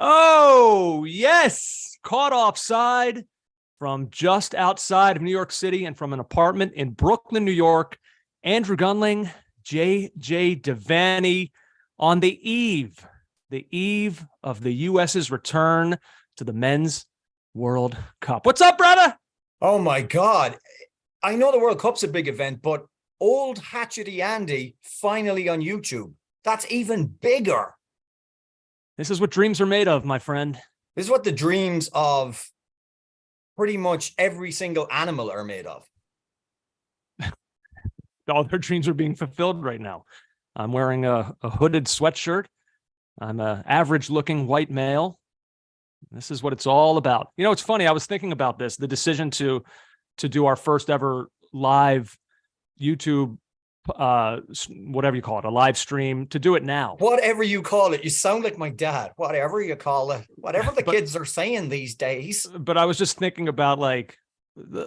Oh, yes. Caught offside from just outside of New York City and from an apartment in Brooklyn, New York. Andrew Gunling, J.J. Devaney on the eve of the U.S.'s return to the Men's World Cup. What's up, brother? Oh, my God. I know the World Cup's a big event, but old Hatchety Andy finally on YouTube. That's even bigger. This is what dreams are made of, my friend. This is what the dreams of pretty much every single animal are made of. All their dreams are being fulfilled right now. I'm wearing a hooded sweatshirt. I'm an average-looking white male. This is what it's all about. You know, it's funny. I was thinking about this, the decision to do our first ever live YouTube, whatever you call it, a live stream, to do it now. Whatever you call it. You sound like my dad. Whatever you call it. Whatever the kids are saying these days. But I was just thinking about like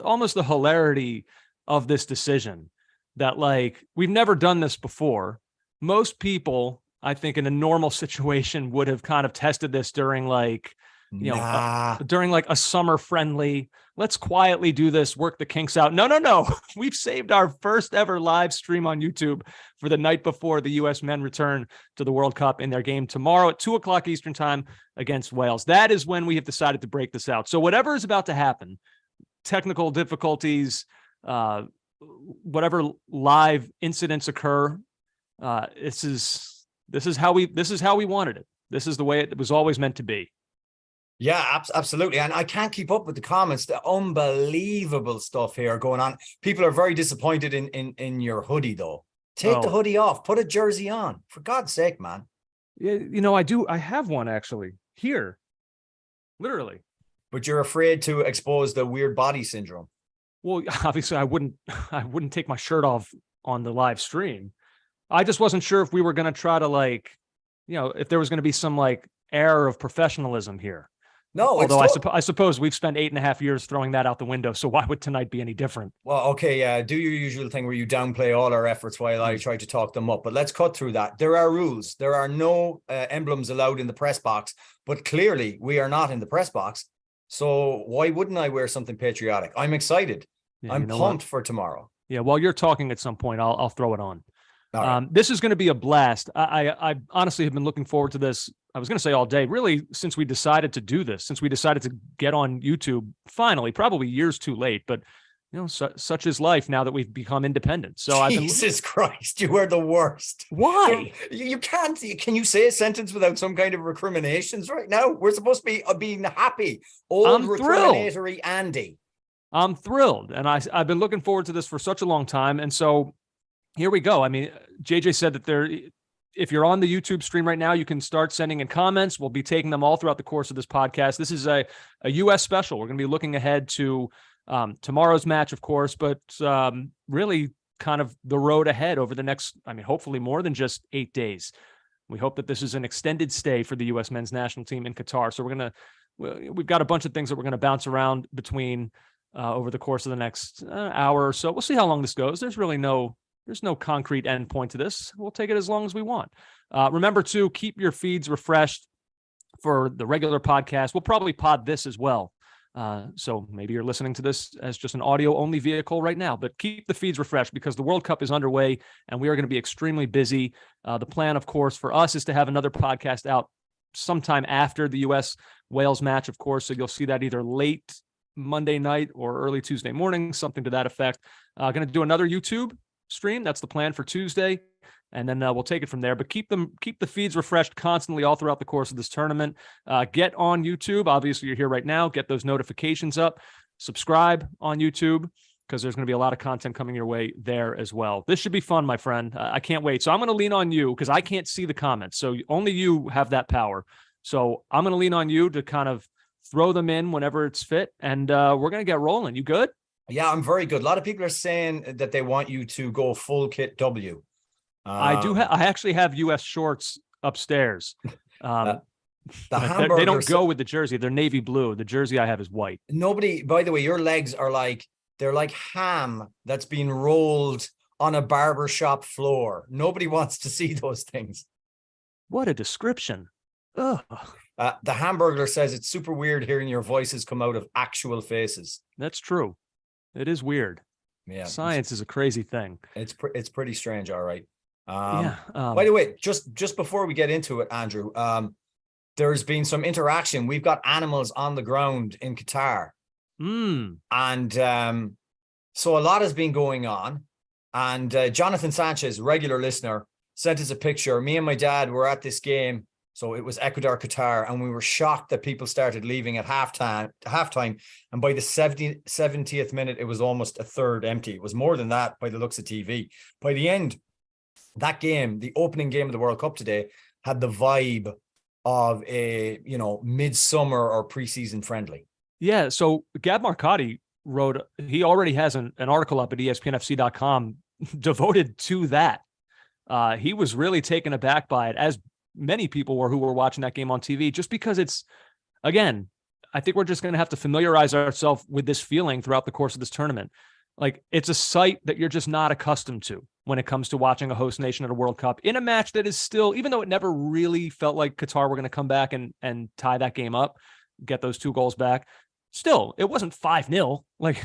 almost the hilarity of this decision, that like we've never done this before. Most people, I think, in a normal situation would have kind of tested this during like, during like a summer friendly, let's quietly do this, work the kinks out. No. We've saved our first ever live stream on YouTube for the night before the U.S. men return to the World Cup in their game tomorrow at 2:00 Eastern time against Wales. That is when we have decided to break this out. So whatever is about to happen, technical difficulties, whatever live incidents occur, this is how we wanted it. This is the way it was always meant to be. Yeah, absolutely. And I can't keep up with the comments. The unbelievable stuff here going on. People are very disappointed in your hoodie, though. Take the hoodie off. Put a jersey on. For God's sake, man. Yeah, you know, I have one actually here. Literally. But you're afraid to expose the weird body syndrome. Well, obviously I wouldn't take my shirt off on the live stream. I just wasn't sure if we were going to try to like, you know, if there was going to be some like air of professionalism here. No, although I suppose we've spent 8.5 years throwing that out the window. So why would tonight be any different? Well, okay, do your usual thing where you downplay all our efforts while I try to talk them up. But let's cut through that. There are rules. There are no emblems allowed in the press box. But clearly, we are not in the press box. So why wouldn't I wear something patriotic? I'm excited. Yeah, I'm pumped for tomorrow. Yeah, while you're talking at some point, I'll throw it on. Right. This is going to be a blast. I honestly have been looking forward to this. I was going to say all day, really, since we decided to do this, since we decided to get on YouTube, finally, probably years too late, but you know, such is life now that we've become independent. So Jesus Christ, you are the worst. Why? You can't, can you say a sentence without some kind of recriminations right now? We're supposed to be being happy. Old recriminatory Andy. I'm thrilled. And I've been looking forward to this for such a long time. And so here we go. I mean, JJ said that if you're on the YouTube stream right now, you can start sending in comments. We'll be taking them all throughout the course of this podcast. This is a U.S. special. We're going to be looking ahead to tomorrow's match, of course, but really kind of the road ahead over the next, I mean, hopefully more than just 8 days. We hope that this is an extended stay for the U.S. men's national team in Qatar. So we've got a bunch of things that we're going to bounce around between over the course of the next hour or so. We'll see how long this goes. There's no concrete end point to this. We'll take it as long as we want. Remember to keep your feeds refreshed for the regular podcast. We'll probably pod this as well. So maybe you're listening to this as just an audio only vehicle right now, but keep the feeds refreshed because the World Cup is underway and we are going to be extremely busy. The plan, of course, for us is to have another podcast out sometime after the U.S. Wales match, of course. So you'll see that either late Monday night or early Tuesday morning, something to that effect. Going to do another YouTube stream. That's the plan for Tuesday. And then we'll take it from there. But keep the feeds refreshed constantly all throughout the course of this tournament. Get on YouTube. Obviously, you're here right now. Get those notifications up. Subscribe on YouTube because there's going to be a lot of content coming your way there as well. This should be fun, my friend. I can't wait. So I'm going to lean on you because I can't see the comments. So only you have that power. So I'm going to lean on you to kind of throw them in whenever it's fit. And we're going to get rolling. You good? Yeah, I'm very good. A lot of people are saying that they want you to go full kit W. I actually have U.S. shorts upstairs. The they don't go with the jersey. They're navy blue. The jersey I have is white. Nobody, by the way, your legs are they're like ham that's been rolled on a barbershop floor. Nobody wants to see those things. What a description. Ugh. The Hamburglar says it's super weird hearing your voices come out of actual faces. That's true. It is weird. Yeah, Science is a crazy thing. It's pretty strange. All right. Yeah. By the way, just before we get into it, Andrew, there's been some interaction. We've got animals on the ground in Qatar, and so a lot has been going on. And Jonathan Sanchez, regular listener, sent us a picture. Me and my dad were at this game. So it was Ecuador, Qatar, and we were shocked that people started leaving at halftime. And by the 70th minute, it was almost a third empty. It was more than that by the looks of TV. By the end, that game, the opening game of the World Cup today, had the vibe of a, midsummer or preseason friendly. Yeah. So Gab Marcotti wrote, he already has an article up at ESPNFC.com devoted to that. He was really taken aback by it, as many people were who were watching that game on TV, just because it's, again, I think we're just going to have to familiarize ourselves with this feeling throughout the course of this tournament. Like, it's a sight that you're just not accustomed to when it comes to watching a host nation at a World Cup in a match that is still, even though it never really felt like Qatar were going to come back and tie that game up, get those 2 goals back. Still, it wasn't 5-0. Like,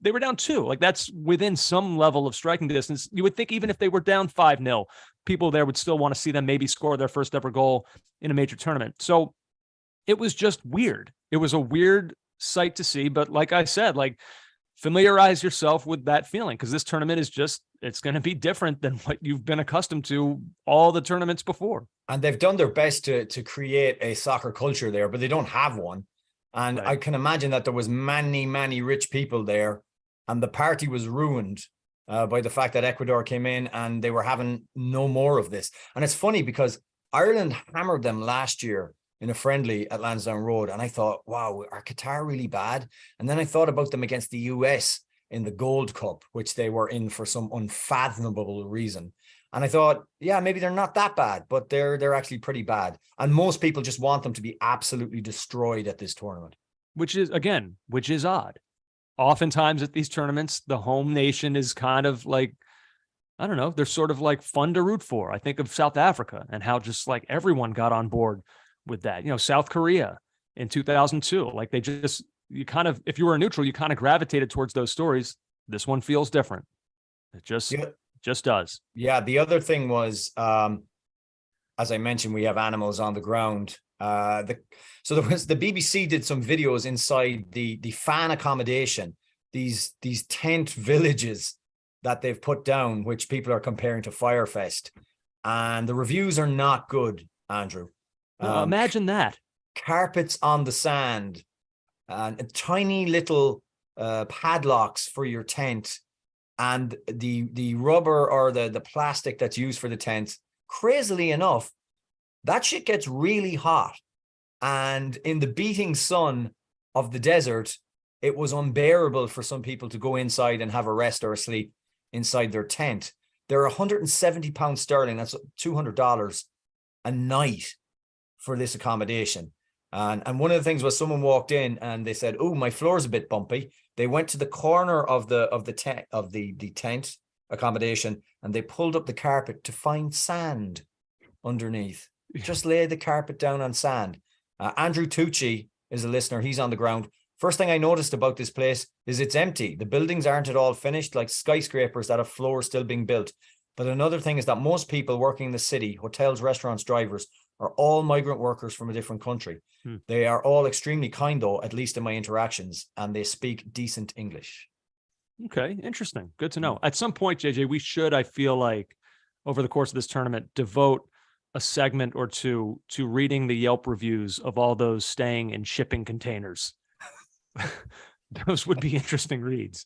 they were down 2. Like, that's within some level of striking distance. You would think even if they were down 5-0, people there would still want to see them maybe score their first ever goal in a major tournament. So it was just weird. It was a weird sight to see. But like I said, like, familiarize yourself with that feeling, because this tournament is just, it's going to be different than what you've been accustomed to all the tournaments before. And they've done their best to create a soccer culture there, but they don't have one. And right. I can imagine that there was many rich people there, and the party was ruined by the fact that Ecuador came in and they were having no more of this. And it's funny because Ireland hammered them last year in a friendly at Lansdowne Road. And I thought, wow, are Qatar really bad? And then I thought about them against the US in the Gold Cup, which they were in for some unfathomable reason. And I thought, yeah, maybe they're not that bad, but they're actually pretty bad. And most people just want them to be absolutely destroyed at this tournament. Which is odd. Oftentimes at these tournaments, the home nation is kind of like, I don't know, they're sort of like fun to root for. I think of South Africa and how just like everyone got on board with that. South Korea in 2002, like you kind of, if you were a neutral, you kind of gravitated towards those stories. This one feels different. It just does. Yeah. The other thing was, as I mentioned, we have animals on the ground. So there was, the BBC did some videos inside the fan accommodation, these tent villages that they've put down, which people are comparing to Firefest, and the reviews are not good, Andrew. Imagine that. Carpets on the sand and tiny little padlocks for your tent, and the rubber or the plastic that's used for the tent. Crazily enough, that shit gets really hot. And in the beating sun of the desert, it was unbearable for some people to go inside and have a rest or a sleep inside their tent. They're £170 sterling. That's $200 a night for this accommodation. And one of the things was someone walked in and they said, "Oh, my floor's a bit bumpy." They went to the corner of the tent accommodation and they pulled up the carpet to find sand underneath. Just lay the carpet down on sand. Andrew Tucci is a listener. He's on the ground. First thing I noticed about this place is it's empty. The buildings aren't at all finished, like skyscrapers that have floors still being built. But another thing is that most people working in the city, hotels, restaurants, drivers, are all migrant workers from a different country. They are all extremely kind, though, at least in my interactions, and they speak decent English. Okay, interesting. Good to know. At some point, JJ, we should, I feel like, over the course of this tournament, devote a segment or two to reading the Yelp reviews of all those staying in shipping containers. Those would be interesting reads.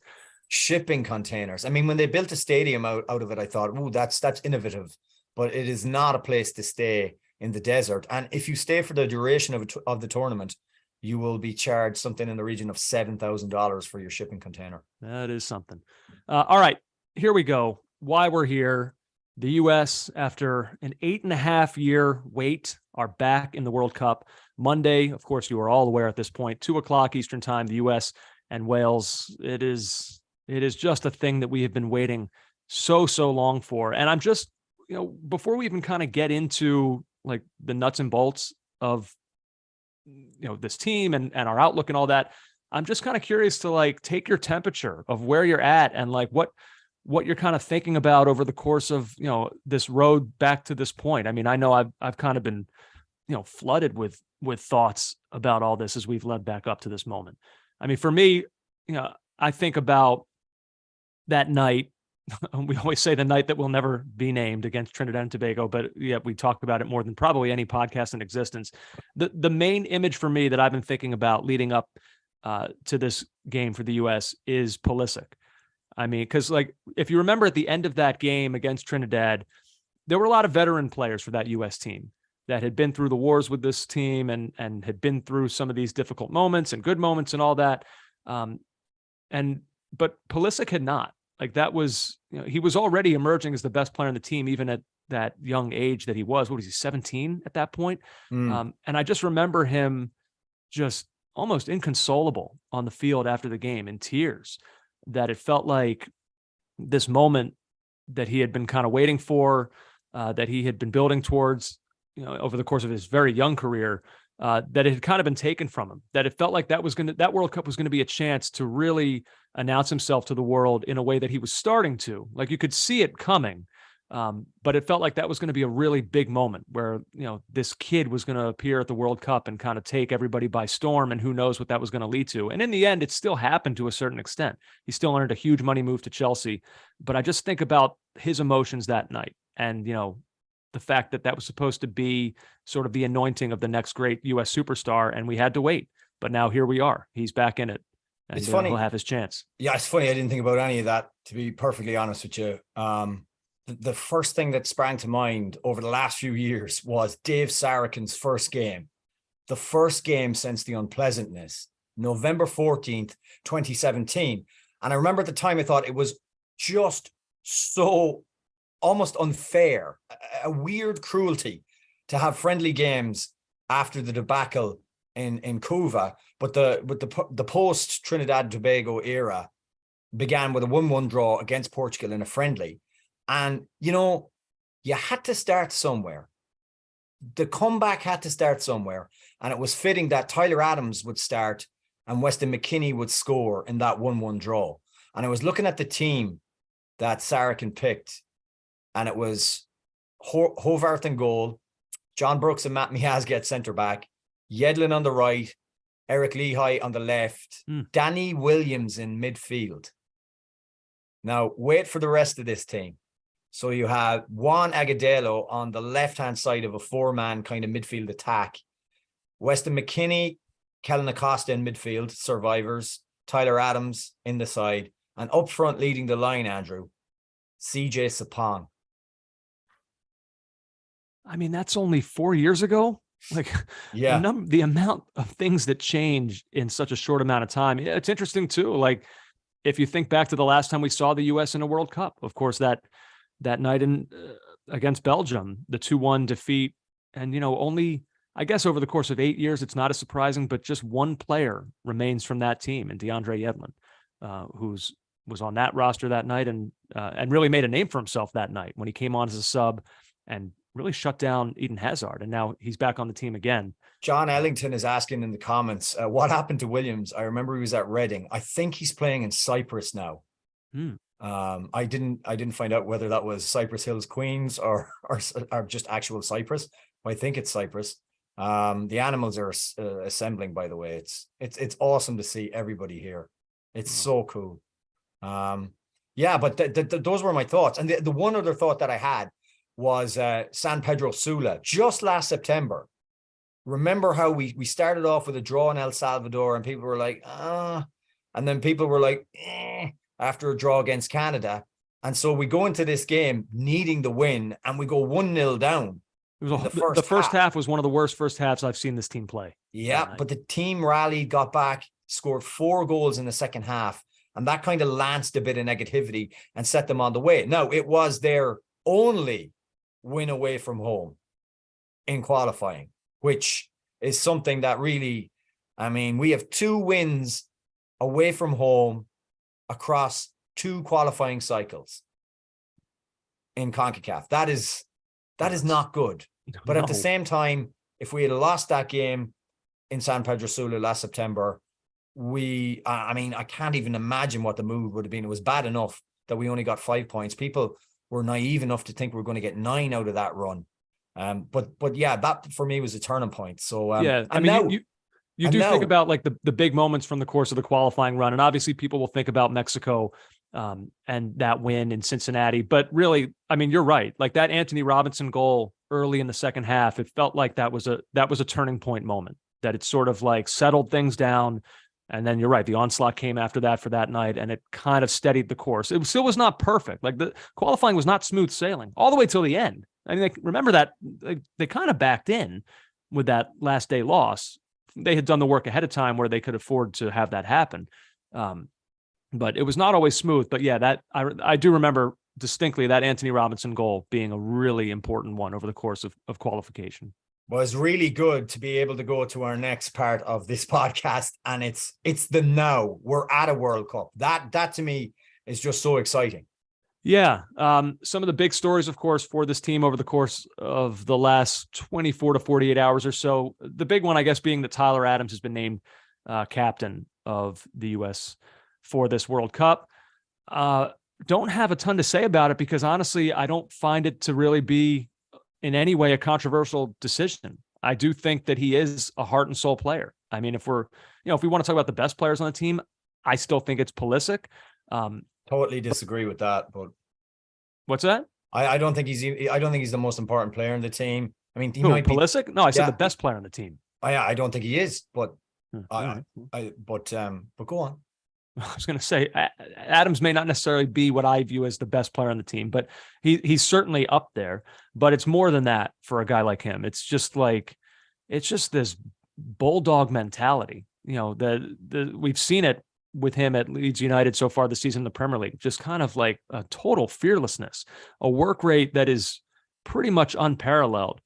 Shipping containers. I mean, when they built a stadium out of it, I thought, "Ooh, that's innovative," but it is not a place to stay in the desert. And if you stay for the duration of the tournament, you will be charged something in the region of $7,000 for your shipping container. That is something. All right, here we go. Why we're here. The U.S., after an 8.5-year wait, are back in the World Cup. Monday, of course, you are all aware at this point, 2:00 Eastern time, the U.S. and Wales. It is just a thing that we have been waiting so long for. And I'm just, before we even kind of get into like the nuts and bolts of this team and our outlook and all that. I'm just kind of curious to like take your temperature of where you're at and like what you're kind of thinking about over the course of, this road back to this point. I mean, I know I've kind of been, flooded with thoughts about all this as we've led back up to this moment. I mean, for me, I think about that night. We always say the night that will never be named against Trinidad and Tobago, but yeah, we talk about it more than probably any podcast in existence. The main image for me that I've been thinking about leading up to this game for the U.S. is Pulisic. I mean, because like if you remember at the end of that game against Trinidad, there were a lot of veteran players for that U.S. team that had been through the wars with this team and had been through some of these difficult moments and good moments and all that. But Pulisic had not. Like that was, he was already emerging as the best player on the team, even at that young age that he was. What was he, 17 at that point? And I just remember him just almost inconsolable on the field after the game in tears, that it felt like this moment that he had been kind of waiting for, that he had been building towards, over the course of his very young career, that it had kind of been taken from him, that it felt like that World Cup was going to be a chance to really announce himself to the world in a way that he was starting to. Like you could see it coming, but it felt like that was going to be a really big moment where, this kid was going to appear at the World Cup and kind of take everybody by storm, and who knows what that was going to lead to. And in the end, it still happened to a certain extent. He still earned a huge money move to Chelsea, but I just think about his emotions that night and, the fact that that was supposed to be sort of the anointing of the next great U.S. superstar, and we had to wait. But now here we are. He's back in it, and it's funny. He'll have his chance. Yeah, it's funny. I didn't think about any of that, to be perfectly honest with you. The first thing that sprang to mind over the last few years was Dave Sarakin's first game. The first game since the unpleasantness, November 14th, 2017. And I remember at the time I thought it was just so almost unfair, a weird cruelty to have friendly games after the debacle in Cuba. But the post Trinidad and Tobago era began with a 1-1 draw against Portugal in a friendly. And, you had to start somewhere. The comeback had to start somewhere. And it was fitting that Tyler Adams would start and Weston McKennie would score in that 1-1 draw. And I was looking at the team that Sarakin picked, and it was Hovarth in goal, John Brooks and Matt Miazga at centre-back, Yedlin on the right, Eric Lehigh on the left, Danny Williams in midfield. Now, wait for the rest of this team. So you have Juan Agudelo on the left-hand side of a four-man kind of midfield attack, Weston McKennie, Kellen Acosta in midfield, survivors, Tyler Adams in the side, and up front leading the line, Andrew, CJ Sapong. I mean, that's only 4 years ago. Like, yeah, the amount of things that change in such a short amount of time. It's interesting too. Like, if you think back to the last time we saw the U.S. in a World Cup, of course, that night in against Belgium, the 2-1 defeat, and only, I guess, over the course of 8 years, it's not as surprising, but just one player remains from that team, and DeAndre Yedlin, was on that roster that night and really made a name for himself that night when he came on as a sub and really shut down Eden Hazard. And now he's back on the team again. John Ellington is asking in the comments, what happened to Williams? I remember he was at Reading. I think he's playing in Cyprus now. I didn't find out whether that was Cypress Hills, Queens or just actual Cyprus. I think it's Cyprus. The animals are assembling, by the way. It's awesome to see everybody here. It's so cool. Yeah, but those were my thoughts. And the one other thought that I had was San Pedro Sula just last September. Remember how we started off with a draw in El Salvador and people were like, and then people were like, after a draw against Canada. And so we go into this game needing the win and we go 1-0 down. The first half was one of the worst first halves I've seen this team play. Yeah, but the team rallied, got back, scored 4 goals in the second half. And that kind of lanced a bit of negativity and set them on the way. Now, it was their only win away from home in qualifying, which is something that really, I mean, we have 2 wins away from home across 2 qualifying cycles in CONCACAF. That is not good. But at the same time, if we had lost that game, in San Pedro Sula last September, I mean, I can't even imagine what the mood would have been. It was bad enough that we only got 5 points. People were naive enough to think we were going to get 9 out of that run. But yeah, that for me was a turning point. So yeah, I mean, you do think about like the big moments from the course of the qualifying run, and obviously people will think about Mexico and that win in Cincinnati. But really, I mean, you're right. Like that Anthony Robinson goal early in the second half, it felt like that was a turning point moment. That it sort of like settled things down. And then you're right, the onslaught came after that for that night, and it kind of steadied the course. It still was not perfect. Like the qualifying was not smooth sailing all the way till the end. I mean, remember that they kind of backed in with that last day loss. They had done the work ahead of time where they could afford to have that happen. But it was not always smooth. But yeah, that I do remember distinctly that Anthony Robinson goal being a really important one over the course of qualification. Well, it's really good to be able to go to our next part of this podcast, and it's the now. We're at a World Cup. That to me is just so exciting. Yeah. Some of the big stories, of course, for this team over the course of the last 24 to 48 hours or so. The big one, I guess, being that Tyler Adams has been named captain of the U.S. for this World Cup. Don't have a ton to say about it because, honestly, I don't find it to really be in any way a controversial decision. I do think that he is a heart and soul player. I mean, if we want to talk about the best players on the team, I still think it's Pulisic. Totally disagree with that, but what's that? I don't think he's the most important player in the team. I mean, he might be Pulisic. No, I said the best player on the team. I don't think he is, but but go on. I was going to say Adams may not necessarily be what I view as the best player on the team, but he's certainly up there. But it's more than that for a guy like him. It's just this bulldog mentality. You know, we've seen it with him at Leeds United so far this season in the Premier League. Just kind of like a total fearlessness, a work rate that is pretty much unparalleled.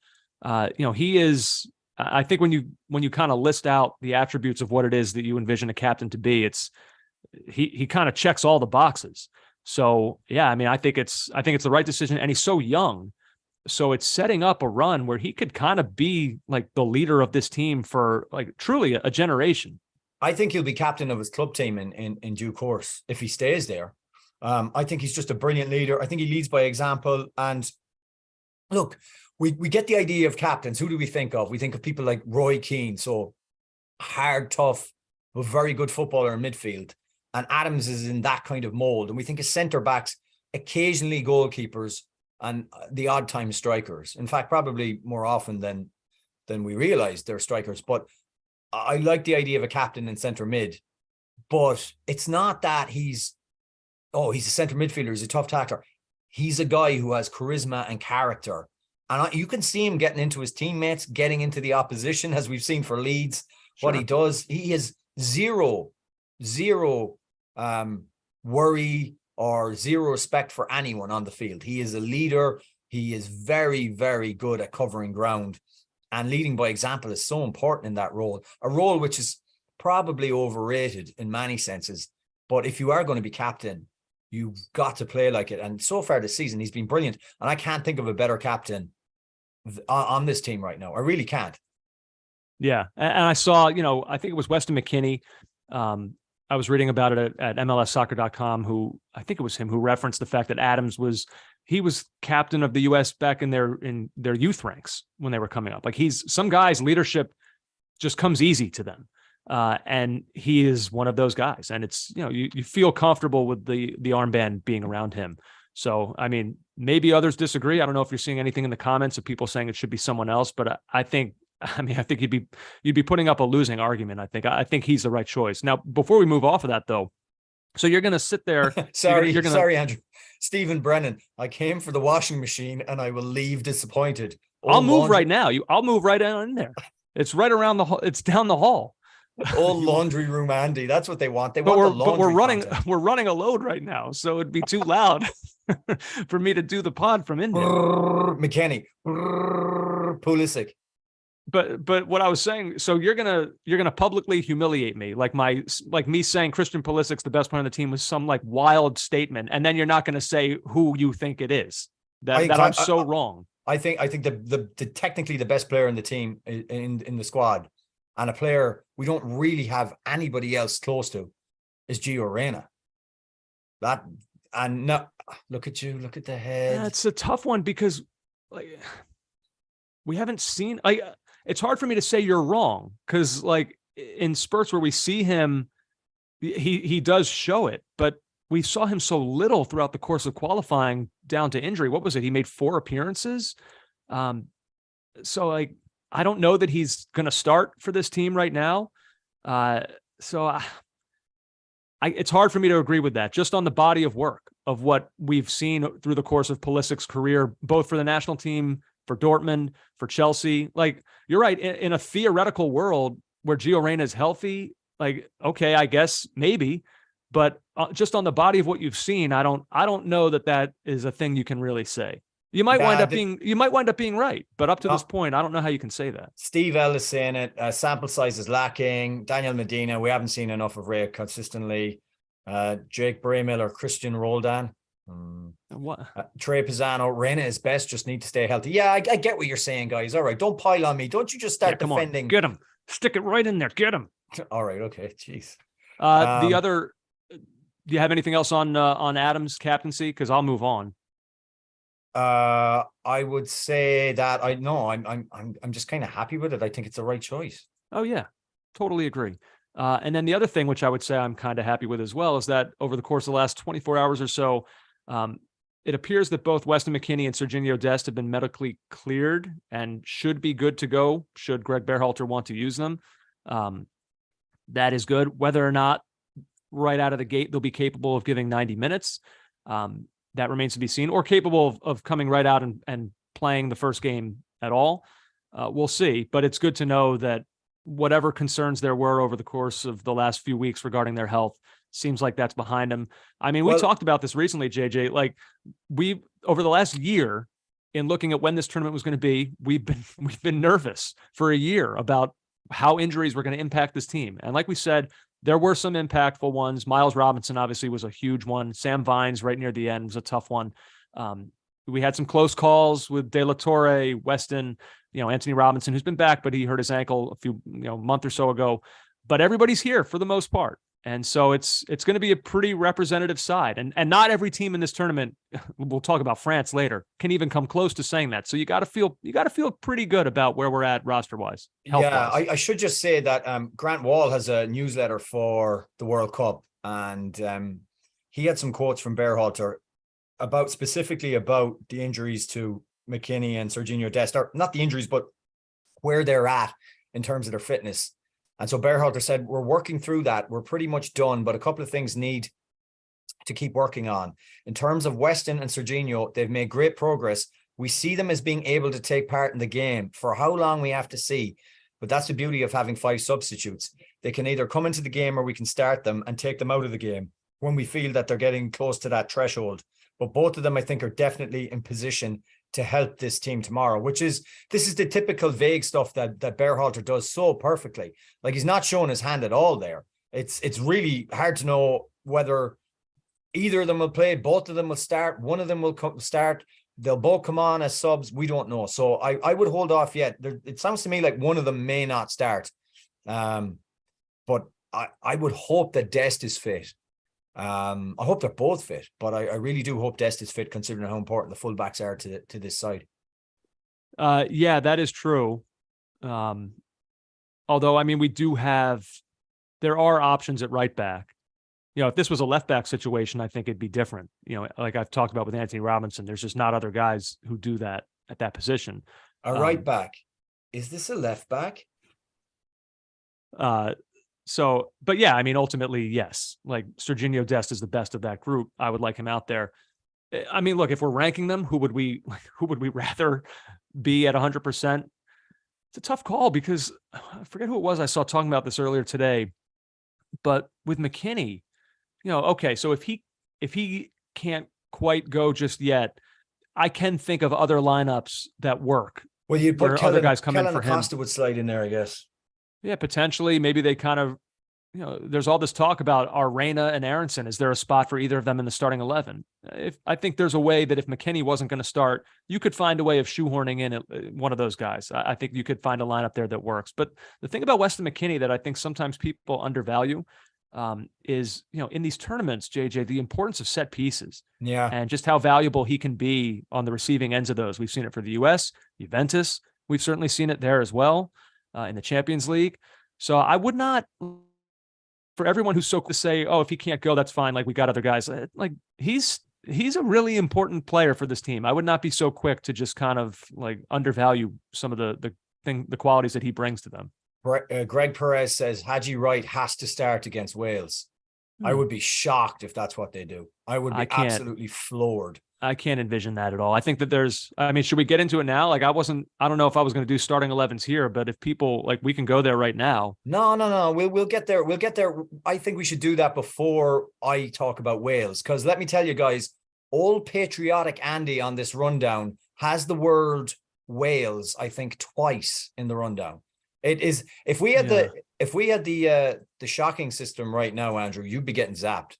He is. I think when you kind of list out the attributes of what it is that you envision a captain to be, he kind of checks all the boxes. So yeah, I mean, I think it's the right decision, and he's so young, so it's setting up a run where he could kind of be like the leader of this team for like truly a generation. I think he'll be captain of his club team in due course if he stays there. I think he's just a brilliant leader. I think he leads by example. And look, we get the idea of captains. Who do we think of? We think of people like Roy Keane, so hard, tough, but very good footballer in midfield. And Adams is in that kind of mold. And we think of centre backs, occasionally goalkeepers, and the odd time strikers. In fact, probably more often than we realize they're strikers. But I like the idea of a captain in centre mid. But it's not that he's a centre midfielder, he's a tough tackler. He's a guy who has charisma and character. And you can see him getting into his teammates, getting into the opposition, as we've seen for Leeds. Sure. What he does, he has zero worry or zero respect for anyone on the field. He is a leader. He is very, very good at covering ground, and leading by example is so important in that role, a role which is probably overrated in many senses. But if you are going to be captain, you've got to play like it. And so far this season, he's been brilliant. And I can't think of a better captain on this team right now. I really can't. Yeah. And I saw, I think it was Weston McKennie. I was reading about it at MLSsoccer.com, who I think it was him who referenced the fact that Adams was captain of the U.S. back in their youth ranks when they were coming up. Like some guys' leadership just comes easy to them. And he is one of those guys. And it's, you feel comfortable with the armband being around him. So, I mean, maybe others disagree. I don't know if you're seeing anything in the comments of people saying it should be someone else, but I think you'd be putting up a losing argument. I think he's the right choice. Now, before we move off of that though, so you're going to sit there. Sorry, Andrew. Stephen Brennan, I came for the washing machine and I will leave disappointed. I'll move right now. I'll move right in there. It's right around it's down the hall. Old laundry room Andy. That's what they want. But we're running a load right now, so it'd be too loud for me to do the pod from in there. McKennie. Pulisic. But what I was saying, so you're gonna publicly humiliate me, like me saying Christian Pulisic's the best player on the team was some like wild statement, and then you're not gonna say who you think it is. I'm so wrong. I think the technically the best player in the team in the squad and a player we don't really have anybody else close to is Gio Reyna. That, and no, look at you, look at the head. That's a tough one because like we haven't seen, like, it's hard for me to say you're wrong because like in spurts where we see him, he does show it, but we saw him so little throughout the course of qualifying down to injury. What was it? He made 4 appearances. So like, I don't know that he's going to start for this team right now. It's hard for me to agree with that, just on the body of work of what we've seen through the course of Pulisic's career, both for the national team, for Dortmund, for Chelsea. Like, you're right. In a theoretical world where Gio Reyna is healthy, like, okay, I guess maybe, but just on the body of what you've seen, I don't know that is a thing you can really say. You might wind up being right, but up to this point, I don't know how you can say that. Steve Ellis saying it. Sample size is lacking. Daniel Medina, we haven't seen enough of Ray consistently. Jake Braymiller, Christian Roldan. What? Trey Pisano, Reyna is best, just need to stay healthy. Yeah, I get what you're saying, guys. All right, don't pile on me. Don't you just start defending. On. Get him. Stick it right in there. Get him. All right, okay. Jeez. The other, do you have anything else on Adams' captaincy? Because I'll move on. I would say that I'm just kind of happy with it. I think it's the right choice. Oh yeah, totally agree. And then the other thing, which I would say I'm kind of happy with as well, is that over the course of the last 24 hours or so, it appears that both Weston McKennie and Serginho Dest have been medically cleared and should be good to go should Greg Berhalter want to use them. That is good. Whether or not right out of the gate they'll be capable of giving 90 minutes, that remains to be seen, or capable of coming right out and playing the first game at all. We'll see, but it's good to know that whatever concerns there were over the course of the last few weeks regarding their health, seems like that's behind them. I mean, we talked about this recently, JJ, like over the last year in looking at when this tournament was going to be, we've been nervous for a year about how injuries were going to impact this team. And like we said, there were some impactful ones. Miles Robinson obviously was a huge one. Sam Vines right near the end was a tough one. We had some close calls with De La Torre, Weston, Anthony Robinson, who's been back, but he hurt his ankle a few, month or so ago. But everybody's here for the most part. And so it's going to be a pretty representative side. And not every team in this tournament, we'll talk about France later, can even come close to saying that. So you got to feel pretty good about where we're at roster-wise. Yeah, I should just say that Grant Wall has a newsletter for the World Cup, and he had some quotes from Berhalter specifically about the injuries to McKennie and Serginho Dest, or not the injuries, but where they're at in terms of their fitness. And so Berhalter said, we're working through that. We're pretty much done, but a couple of things need to keep working on. In terms of Weston and Serginho, they've made great progress. We see them as being able to take part in the game. For how long, we have to see. But that's the beauty of having 5 substitutes. They can either come into the game or we can start them and take them out of the game when we feel that they're getting close to that threshold. But both of them, I think, are definitely in position to help this team tomorrow, this is the typical vague stuff that Berhalter does so perfectly. Like, he's not showing his hand at all there. It's really hard to know whether either of them will play, both of them will start, one of them will start, they'll both come on as subs. We don't know. So I would hold off yet. It sounds to me like one of them may not start. But I would hope that Dest is fit. I hope they're both fit, but I really do hope Dest is fit, considering how important the fullbacks are to this side. Yeah, that is true. Although, I mean, there are options at right back. If this was a left back situation, I think it'd be different. Like I've talked about with Anthony Robinson, there's just not other guys who do that at that position. A right back. Is this a left back? So, but yeah, I mean, ultimately, yes, like Serginho Dest is the best of that group. I would like him out there. I mean, look, if we're ranking them, who would we rather be at 100%? It's a tough call because I forget who it was I saw talking about this earlier today, but with McKennie, okay, so if he can't quite go just yet, I can think of other lineups that work. Well, you'd put other guys come in for him. Costa would slide in there, I guess. Yeah, potentially. Maybe they kind of there's all this talk about are Reyna and Aronson. Is there a spot for either of them in the starting 11? If I think there's a way that if McKennie wasn't going to start, you could find a way of shoehorning in one of those guys. I think you could find a lineup there that works. But the thing about Weston McKennie that I think sometimes people undervalue is, in these tournaments, JJ, the importance of set pieces. Yeah. And just how valuable he can be on the receiving ends of those. We've seen it for the US, Juventus. We've certainly seen it there as well in the Champions League. So I would not, for everyone who's so quick to say, oh, if he can't go, that's fine. Like we got other guys. Like he's a really important player for this team. I would not be so quick to just kind of like undervalue some of the qualities that he brings to them. Greg Perez says Haji Wright has to start against Wales. I would be shocked if that's what they do. I would be absolutely floored. I can't envision that at all. I think that should we get into it now? Like I don't know if I was going to do starting 11s here, but if people like, we can go there right now. No. We'll get there. We'll get there. I think we should do that before I talk about Wales. Because let me tell you guys, old patriotic Andy on this rundown has the word Wales, I think, twice in the rundown. It is, if we had the shocking system right now, Andrew, you'd be getting zapped.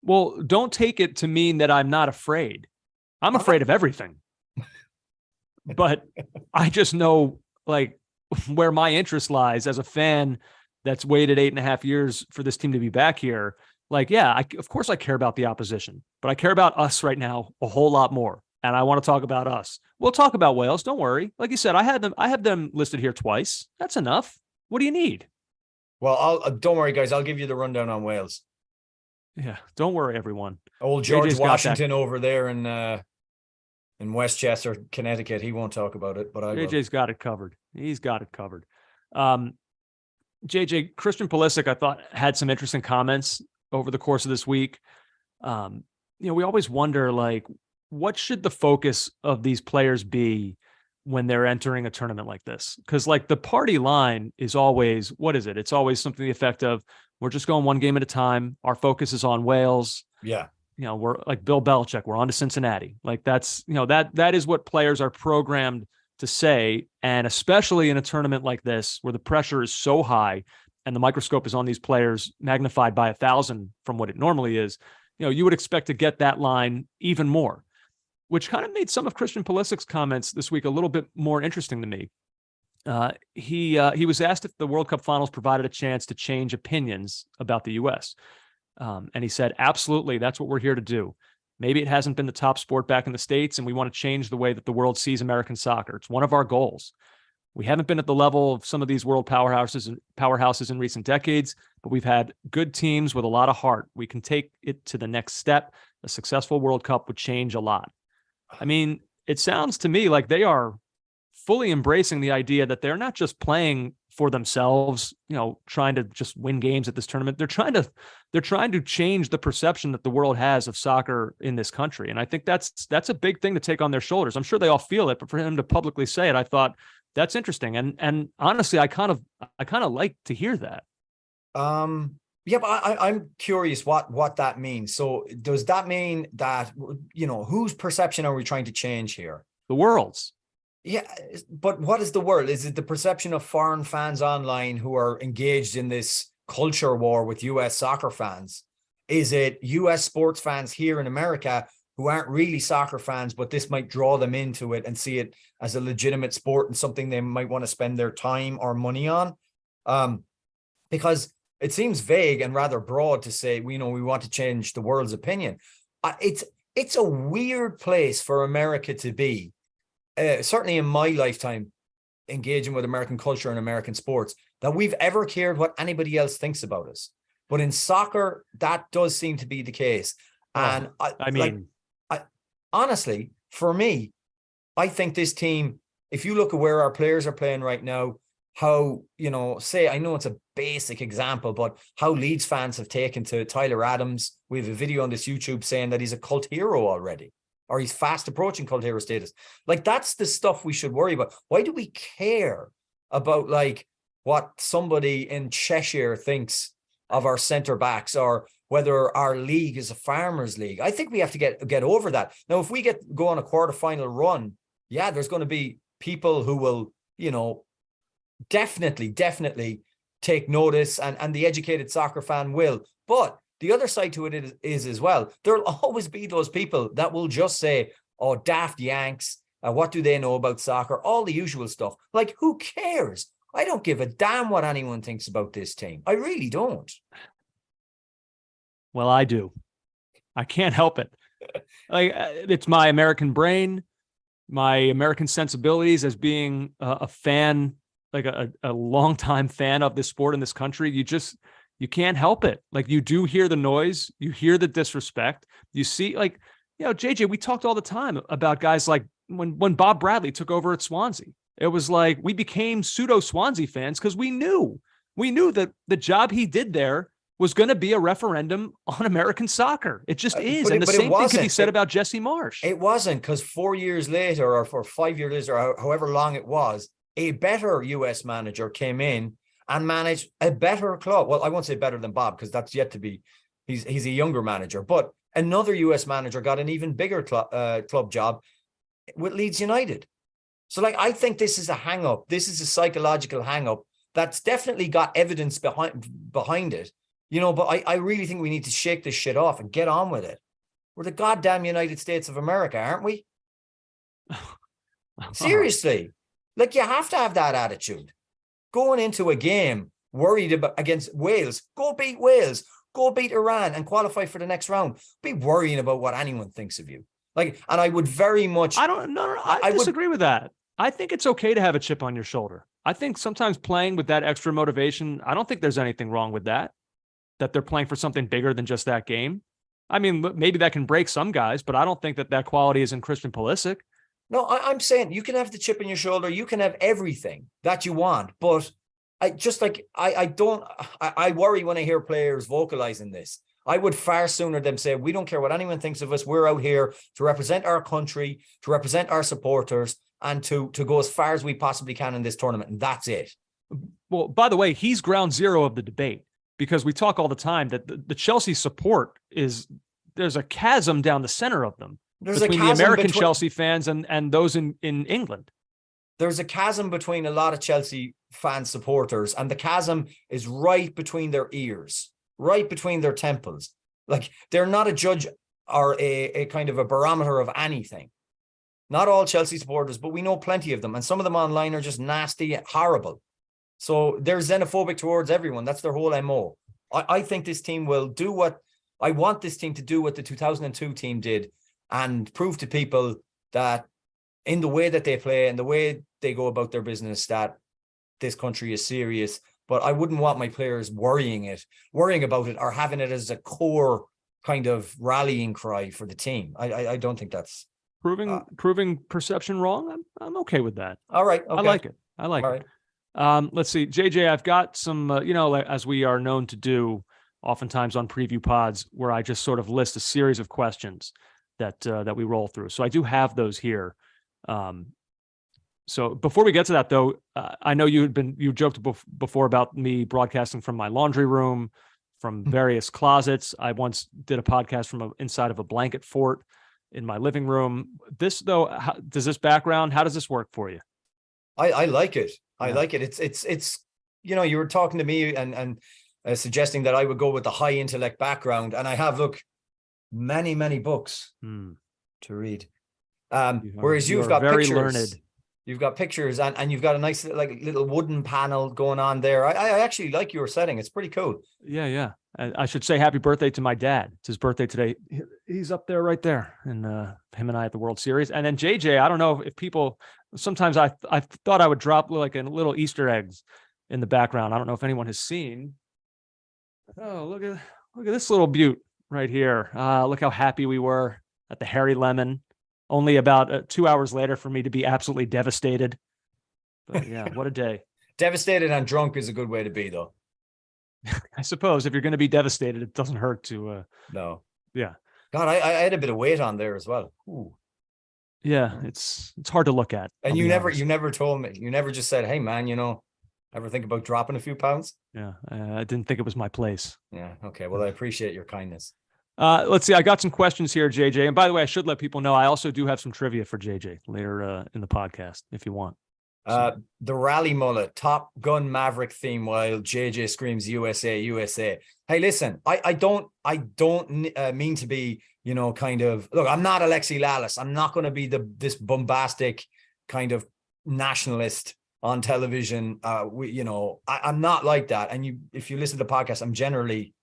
Well, don't take it to mean that I'm not afraid. I'm afraid of everything. But I just know like where my interest lies as a fan that's waited 8.5 years for this team to be back here. Like, yeah, of course I care about the opposition, but I care about us right now a whole lot more. And I want to talk about us. We'll talk about Wales. Don't worry. Like you said, I have them listed here twice. That's enough. What do you need? Well, don't worry, guys. I'll give you the rundown on Wales. Yeah, don't worry, everyone. Old George Washington over there in Westchester, Connecticut. He won't talk about it, but JJ's got it covered. He's got it covered. JJ, Christian Pulisic, I thought, had some interesting comments over the course of this week. We always wonder, like, what should the focus of these players be when they're entering a tournament like this? Because like the party line is always, what is it? It's always something to the effect of, we're just going one game at a time. Our focus is on Wales. Yeah. We're like Bill Belichick. We're on to Cincinnati. Like that's, that is what players are programmed to say. And especially in a tournament like this, where the pressure is so high and the microscope is on these players magnified by 1,000 from what it normally is, you would expect to get that line even more, which kind of made some of Christian Pulisic's comments this week a little bit more interesting to me. He was asked if the World Cup finals provided a chance to change opinions about the U.S. And he said, absolutely, that's what we're here to do. Maybe it hasn't been the top sport back in the States, and we want to change the way that the world sees American soccer. It's one of our goals. We haven't been at the level of some of these world powerhouses in recent decades, but we've had good teams with a lot of heart. We can take it to the next step. A successful World Cup would change a lot. I mean, it sounds to me like they are fully embracing the idea that they're not just playing for themselves, trying to just win games at this tournament. They're trying to change the perception that the world has of soccer in this country. And I think that's a big thing to take on their shoulders. I'm sure they all feel it, but for him to publicly say it, I thought that's interesting. And honestly, I kind of like to hear that. Yeah, but I'm curious what that means. So does that mean that, whose perception are we trying to change here? The world's. Yeah, but what is the world? Is it the perception of foreign fans online who are engaged in this culture war with US soccer fans? Is it US sports fans here in America who aren't really soccer fans, but this might draw them into it and see it as a legitimate sport and something they might want to spend their time or money on? Because it seems vague and rather broad to say, we want to change the world's opinion. It's a weird place for America to be. Certainly in my lifetime, engaging with American culture and American sports, that we've ever cared what anybody else thinks about us. But in soccer, that does seem to be the case. And honestly, for me, I think this team, if you look at where our players are playing right now, how, I know it's a basic example, but how Leeds fans have taken to Tyler Adams. We have a video on this YouTube saying that he's a cult hero already, or he's fast approaching cult hero status. Like, that's the stuff we should worry about. Why do we care about like what somebody in Cheshire thinks of our centre backs, or whether our league is a farmers league? I think we have to get over that. Now, if we go on a quarterfinal run, yeah, there's going to be people who will, definitely take notice, and the educated soccer fan will. But the other side to it is as well, there'll always be those people that will just say, oh, daft Yanks, what do they know about soccer? All the usual stuff. Like, who cares? I don't give a damn what anyone thinks about this team. I really don't. Well, I do. I can't help it. Like, it's my American brain, my American sensibilities as being a fan, like a longtime fan of this sport in this country. You can't help it. Like, you do hear the noise, you hear the disrespect, you see, like, JJ, we talked all the time about guys like when Bob Bradley took over at Swansea. It was like we became pseudo Swansea fans because we knew that the job he did there was going to be a referendum on American soccer. It just is. And the same thing could be said about Jesse Marsh. It wasn't, because 4 years later, or for 5 years later, or however long it was, a better US manager came in and managed a better club. Well, I won't say better than Bob, because that's yet to be, he's a younger manager, but another US manager got an even bigger club job with Leeds United. So, like, I think this is a hang-up. This is a psychological hang-up that's definitely got evidence behind it. But I really think we need to shake this shit off and get on with it. We're the goddamn United States of America, aren't we? Seriously. Like, you have to have that attitude. Going into a game worried against Wales, go beat Wales, go beat Iran and qualify for the next round. Be worrying about what anyone thinks of you. Like, and I would very much... I disagree with that. I think it's okay to have a chip on your shoulder. I think sometimes playing with that extra motivation, I don't think there's anything wrong with that they're playing for something bigger than just that game. I mean, maybe that can break some guys, but I don't think that quality is in Christian Pulisic. No, I'm saying you can have the chip on your shoulder. You can have everything that you want, but I worry when I hear players vocalizing this. I would far sooner them say, we don't care what anyone thinks of us. We're out here to represent our country, to represent our supporters, and to go as far as we possibly can in this tournament. And that's it. Well, by the way, he's ground zero of the debate, because we talk all the time that the Chelsea support there's a chasm down the center of them. There's between the American Chelsea fans and those in England. There's a chasm between a lot of Chelsea fan supporters, and the chasm is right between their ears, right between their temples. Like, they're not a judge or a kind of a barometer of anything. Not all Chelsea supporters, but we know plenty of them. And some of them online are just nasty, horrible. So they're xenophobic towards everyone. That's their whole MO. I think this team will do I want this team to do what the 2002 team did, and prove to people that in the way that they play and the way they go about their business, that this country is serious. But I wouldn't want my players worrying about it or having it as a core kind of rallying cry for the team. I don't think that's proving perception wrong. I'm okay with that. All right. Okay. I like it. Right. Let's see, JJ, I've got some, as we are known to do oftentimes on preview pods, where I just sort of list a series of questions that we roll through. So I do have those here. So before we get to that, though, I know you joked before about me broadcasting from my laundry room, from various closets. I once did a podcast from inside of a blanket fort in my living room. This, though, does this background, how does this work for you? I like it. I like it. It's you were talking to me and suggesting that I would go with the high intellect background, and I have many books to read. Whereas you've got very pictures. Learned. You've got pictures and you've got a nice little wooden panel going on there. I actually like your setting. It's pretty cool. Yeah. And I should say happy birthday to my dad. It's his birthday today. He's up there right there, and him and I at the World Series. And then JJ, I don't know if people, sometimes I thought I would drop like a little Easter eggs in the background. I don't know if anyone has seen. Oh, look at this little beaut right here. Look how happy we were at the Harry Lemon. Only about 2 hours later for me to be absolutely devastated. But yeah, what a day. Devastated and drunk is a good way to be, though. I suppose if you're going to be devastated, it doesn't hurt to. No. Yeah. God, I had a bit of weight on there as well. Ooh. Yeah, it's hard to look at. And you never told me. You never just said, "Hey, man, ever think about dropping a few pounds?" Yeah, I didn't think it was my place. Yeah. Okay. Well, I appreciate your kindness. Let's see. I got some questions here, JJ. And by the way, I should let people know I also do have some trivia for JJ later in the podcast if you want. The rally mullet, Top Gun Maverick theme while JJ screams USA, USA. Hey, listen, I don't mean to be, kind of, look, I'm not Alexi Lalas. I'm not going to be this bombastic kind of nationalist on television. I'm not like that. And if you listen to the podcast, I'm generally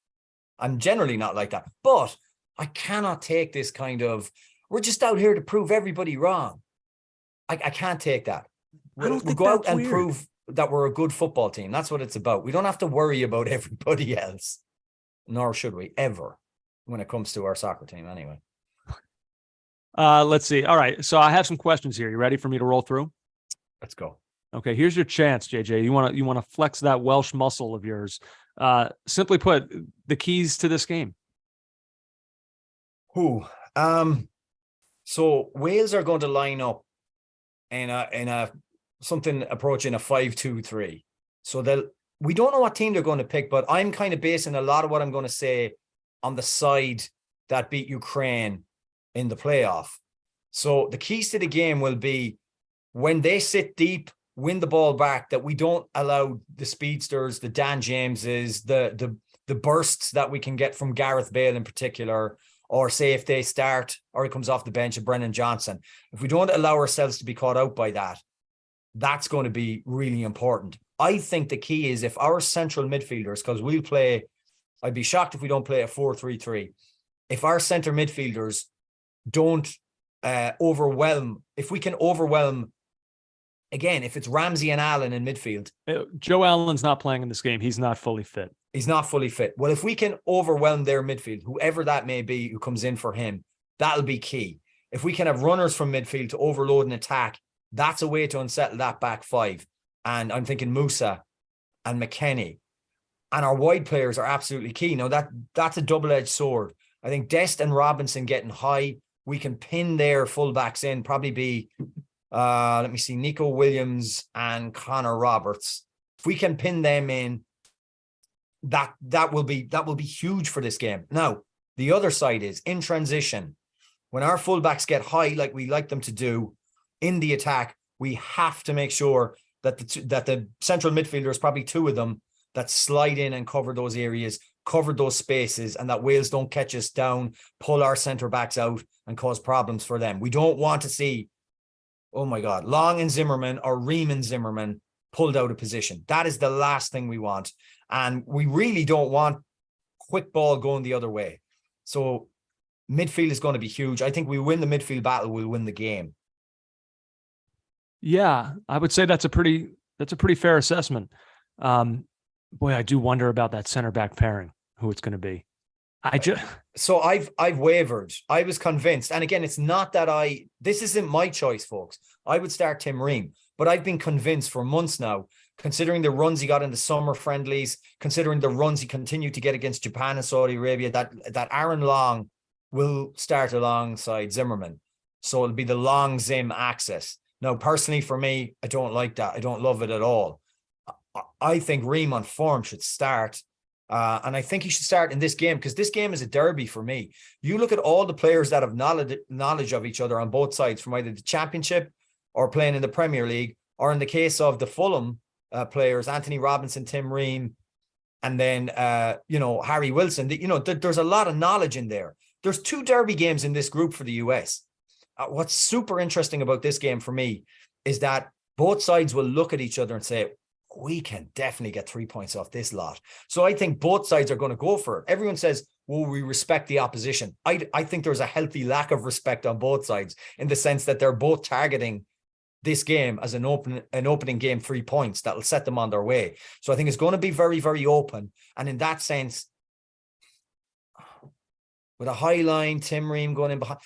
not like that. But I cannot take this kind of, we're just out here to prove everybody wrong. I can't take that. We'll go out and prove that we're a good football team. That's what it's about. We don't have to worry about everybody else, nor should we ever, when it comes to our soccer team anyway. Let's see. All right. So I have some questions here. You ready for me to roll through? Let's go. Okay. Here's your chance, JJ. You want to flex that Welsh muscle of yours. Simply put, the keys to this game. So Wales are going to line up in a something approaching a 5-2-3. So we don't know what team they're going to pick, but I'm kind of basing a lot of what I'm going to say on the side that beat Ukraine in the playoff. So the keys to the game will be when they sit deep, win the ball back, that we don't allow the speedsters, the Dan Jameses, the bursts that we can get from Gareth Bale in particular, or say if they start or he comes off the bench of Brennan Johnson. If we don't allow ourselves to be caught out by that, that's going to be really important. I think the key is if our central midfielders, because we'll play, I'd be shocked if we don't play a 4-3-3. If our center midfielders don't overwhelm, if we can overwhelm, again, if it's Ramsey and Allen in midfield. Joe Allen's not playing in this game. He's not fully fit. He's not fully fit. Well, if we can overwhelm their midfield, whoever that may be who comes in for him, that'll be key. If we can have runners from midfield to overload an attack, that's a way to unsettle that back five. And I'm thinking Musa and McKennie. And our wide players are absolutely key. Now, that's a double-edged sword. I think Dest and Robinson getting high, we can pin their fullbacks in, probably be, let me see, Nico Williams and Connor Roberts. If we can pin them in, that will be huge for this game. Now, the other side is in transition. When our fullbacks get high, like we like them to do in the attack, we have to make sure that the central midfielders, probably two of them, that slide in and cover those areas, cover those spaces, and that Wales don't catch us down, pull our centre backs out and cause problems for them. We don't want to see, oh my God, Long and Zimmerman or Ream and Zimmerman pulled out of position. That is the last thing we want. And we really don't want quick ball going the other way. So midfield is going to be huge. I think we win the midfield battle, we'll win the game. Yeah, I would say that's a pretty fair assessment. Boy, I do wonder about that center back pairing, who it's going to be. So I've wavered. I was convinced. And again, it's not that this isn't my choice, folks. I would start Tim Ream, but I've been convinced for months now, considering the runs he got in the summer friendlies, considering the runs he continued to get against Japan and Saudi Arabia, that Aaron Long will start alongside Zimmerman. So it'll be the Long Zim axis. Now, personally, for me, I don't like that. I don't love it at all. I think Ream on form should start. And I think he should start in this game because this game is a derby for me. You look at all the players that have knowledge of each other on both sides from either the Championship or playing in the Premier League, or in the case of the Fulham players, Anthony Robinson, Tim Ream, and then, Harry Wilson. There's a lot of knowledge in there. There's 2 derby games in this group for the US. What's super interesting about this game for me is that both sides will look at each other and say, we can definitely get 3 points off this lot. So I think both sides are going to go for it. Everyone says, well, we respect the opposition. I think there's a healthy lack of respect on both sides in the sense that they're both targeting this game as an opening game 3 points that will set them on their way. So I think it's going to be very, very open. And in that sense, with a high line, Tim Ream going in behind,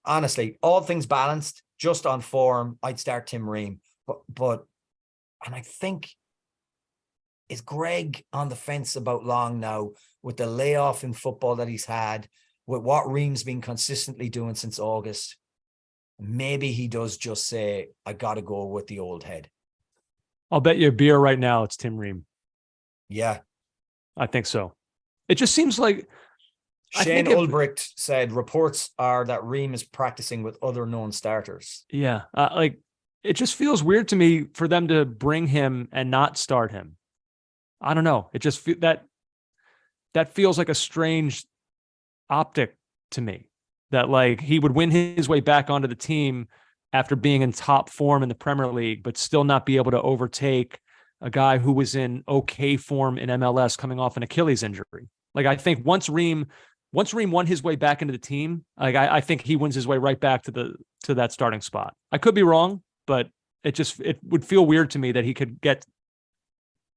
honestly, all things balanced, just on form, I'd start Tim Ream. And I think, is Greg on the fence about Long now with the layoff in football that he's had, with what Ream's been consistently doing since August? Maybe he does just say, I got to go with the old head. I'll bet you a beer right now it's Tim Ream. Yeah. I think so. It just seems like... Shane Ulbricht said reports are that Ream is practicing with other known starters. Yeah. it just feels weird to me for them to bring him and not start him. I don't know. It just that feels like a strange optic to me, that like he would win his way back onto the team after being in top form in the Premier League, but still not be able to overtake a guy who was in okay form in MLS coming off an Achilles injury. Like, I think once Ream won his way back into the team, like I think he wins his way right back to that starting spot. I could be wrong, but it would feel weird to me that he could get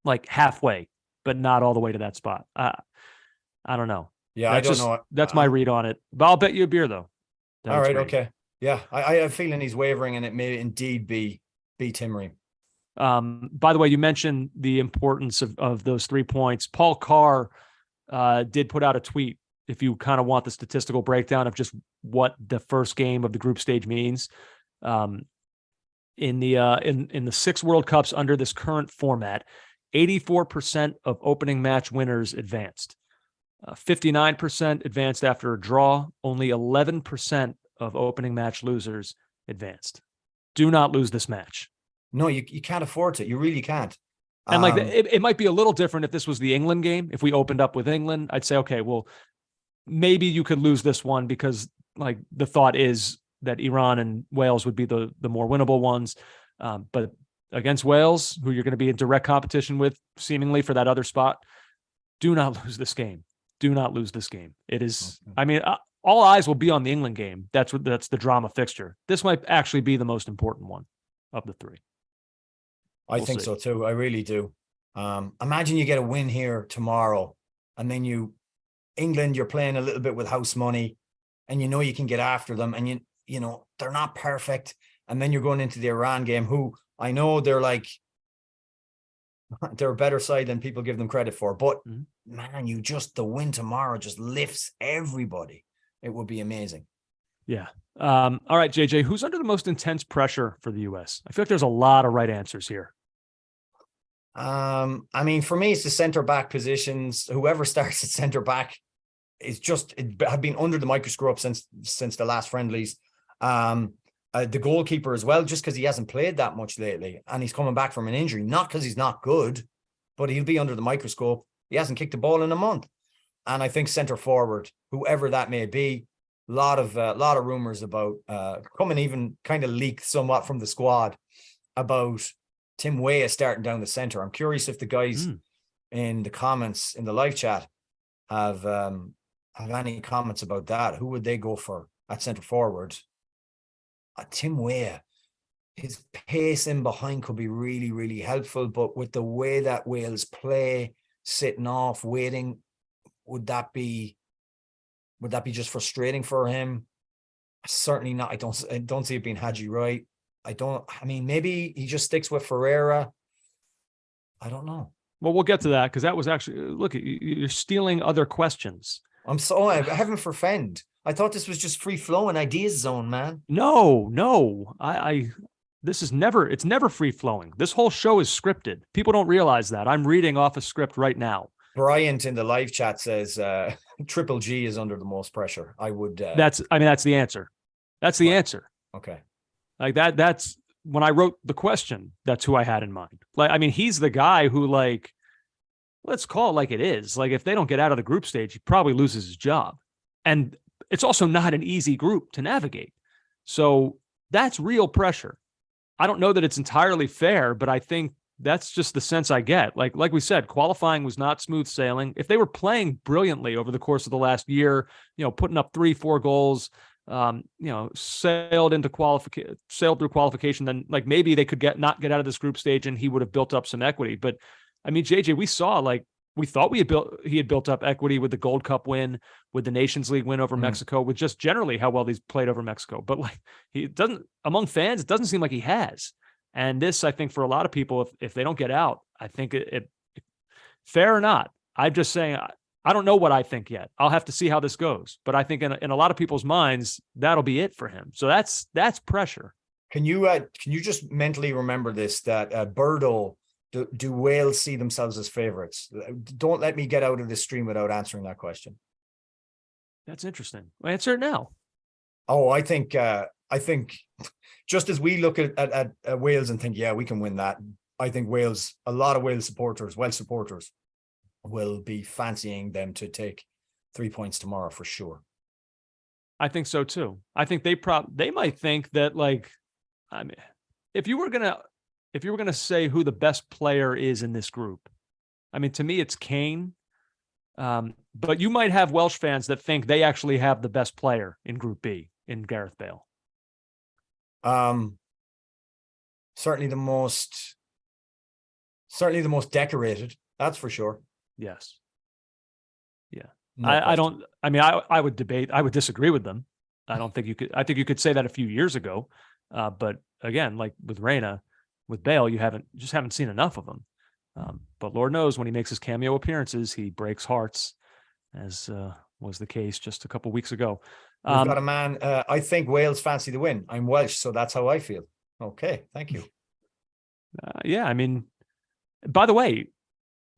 like halfway, but not all the way to that spot. I don't know. Yeah, I don't know. That's my read on it. But I'll bet you a beer though. All right, okay. Yeah, I have a feeling he's wavering, and it may indeed be Tim Ream. By the way, you mentioned the importance of those 3 points. Paul Carr did put out a tweet, if you kind of want the statistical breakdown of just what the first game of the group stage means. In the 6 World Cups under this current format, 84% of opening match winners advanced. 59% advanced after a draw. Only 11% of opening match losers advanced. Do not lose this match. No, you can't afford to. You really can't. And like it might be a little different if this was the England game. If we opened up with England, I'd say, okay, well, maybe you could lose this one because like the thought is that Iran and Wales would be the more winnable ones. But against Wales, who you're going to be in direct competition with seemingly for that other spot, do not lose this game. Do not lose this game. It is, I mean, all eyes will be on the England game. That's the drama fixture. This might actually be the most important one of the 3. I think so too. I really do. Imagine you get a win here tomorrow, and then England, you're playing a little bit with house money, and you can get after them, and you know they're not perfect, and then you're going into the Iran game, who I know they're a better side than people give them credit for, but man, the win tomorrow just lifts everybody. It would be amazing. Yeah. All right, JJ, who's under the most intense pressure for the US? I feel like there's a lot of right answers here. I mean, for me, it's the center back positions. Whoever starts at center back it had been under the microscope since the last friendlies. The goalkeeper as well, just because he hasn't played that much lately, and he's coming back from an injury, not because he's not good, but he'll be under the microscope. He hasn't kicked a ball in a month. And I think center forward, whoever that may be, a lot of rumors about coming, even kind of leaked somewhat from the squad about Tim Weah starting down the center. I'm curious if the guys in the comments in the live chat have any comments about that. Who would they go for at center forward? Tim Weah, his pace in behind could be really, really helpful, but with the way that Wales play, sitting off, waiting, would that be just frustrating for him? Certainly not. I don't see it being Haji Wright. I mean, maybe he just sticks with Ferreira. I don't know. Well, we'll get to that because that was actually, look, you're stealing other questions. I'm heaven forfend. I thought this was just free flowing ideas zone, man. No. It's never free flowing. This whole show is scripted. People don't realize that. I'm reading off a script right now. Bryant in the live chat says Triple G is under the most pressure. I would. That's the answer. That's the answer. Okay. Like that's when I wrote the question, that's who I had in mind. Like, I mean, he's the guy who, like, let's call it like it is. Like, if they don't get out of the group stage, he probably loses his job. And it's also not an easy group to navigate. So that's real pressure. I don't know that it's entirely fair, but I think that's just the sense I get. Like we said, qualifying was not smooth sailing. If they were playing brilliantly over the course of the last year, putting up 3-4 goals, sailed through qualification, then like maybe they could not get out of this group stage and he would have built up some equity. But I mean, JJ, we thought he had built up equity with the Gold Cup win, with the Nations League win over Mexico, with just generally how well he's played over Mexico. But like, he doesn't, among fans, it doesn't seem like he has. And this, I think, for a lot of people, if they don't get out, I think it fair or not, I'm just saying, I don't know what I think yet. I'll have to see how this goes. But I think in a lot of people's minds, that'll be it for him. So that's pressure. Can you just mentally remember this, that Birdo, do Wales see themselves as favorites? Don't let me get out of this stream without answering that question. That's interesting. Answer it now. Oh, I think I think just as we look at Wales and think, yeah, we can win that, I think Wales, a lot of Wales supporters, Welsh supporters, will be fancying them to take 3 points tomorrow for sure. I think so too. I think they might think that, like, I mean, if you were gonna say who the best player is in this group, I mean, to me, it's Kane. But you might have Welsh fans that think they actually have the best player in Group B in Gareth Bale. Certainly the most decorated. That's for sure. Yes. Yeah. No I question. don't. I mean, I would debate. I would disagree with them. I don't think you could. I think you could say that a few years ago. But again, like with Reina, with Bale, you just haven't seen enough of him. But Lord knows when he makes his cameo appearances, he breaks hearts, as was the case just a couple weeks ago. We've got a man. I think Wales fancy the win. I'm Welsh, so that's how I feel. Okay, thank you. Yeah, I mean, by the way,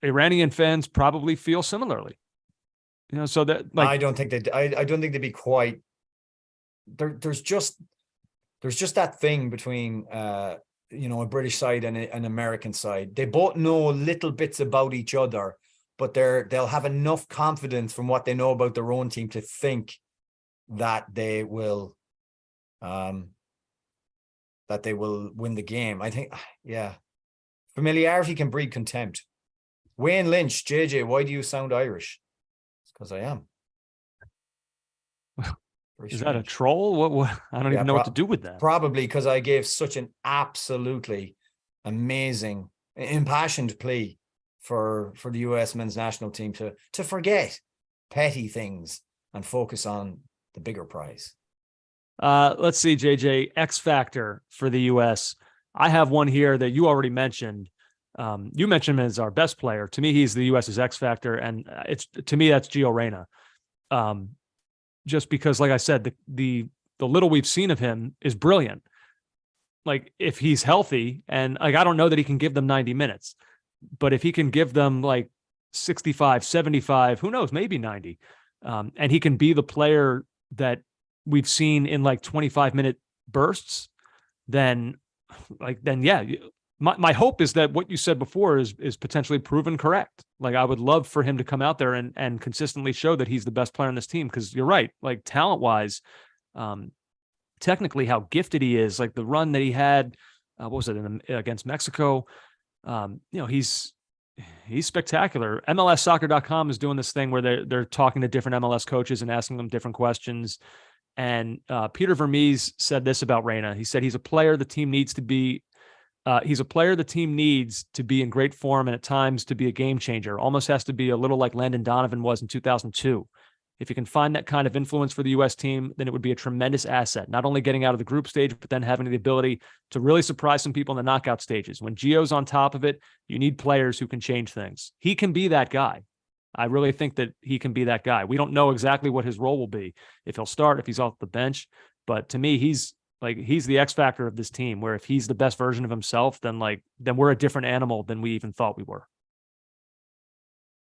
Iranian fans probably feel similarly. You know, so that, like, I don't think they'd be quite. There's just that thing between a British side and an American side. They both know little bits about each other, but they'll have enough confidence from what they know about their own team to think that they will win the game. I think, yeah. Familiarity can breed contempt. Wayne Lynch, JJ, why do you sound Irish? It's because I am. Is that a troll? What? I don't even know what to do with that. Probably because I gave such an absolutely amazing, impassioned plea for the US men's national team to forget petty things and focus on the bigger prize. Let's see, JJ, X factor for the US. I have one here that you already mentioned. You mentioned him as our best player. To me, he's the US's X factor, and to me that's Gio Reyna. Just because, like I said, the little we've seen of him is brilliant. Like, if he's healthy, and like, I don't know that he can give them 90 minutes, but if he can give them like 65, 75, who knows, maybe 90, and he can be the player that we've seen in like 25-minute bursts, then yeah. My hope is that what you said before is potentially proven correct. Like, I would love for him to come out there and consistently show that he's the best player on this team. Because you're right, like, talent wise, technically how gifted he is, like the run that he had, what was it against Mexico? He's spectacular. MLSsoccer.com is doing this thing where they're talking to different MLS coaches and asking them different questions. And Peter Vermees said this about Reyna. He said he's a player the team needs to be. He's a player the team needs to be in great form and at times to be a game changer. Almost has to be a little like Landon Donovan was in 2002. If you can find that kind of influence for the U.S. team, then it would be a tremendous asset, not only getting out of the group stage, but then having the ability to really surprise some people in the knockout stages. When Gio's on top of it, you need players who can change things. He can be that guy. I really think that he can be that guy. We don't know exactly what his role will be, if he'll start, if he's off the bench. But to me, he's the X factor of this team, where if he's the best version of himself, then we're a different animal than we even thought we were.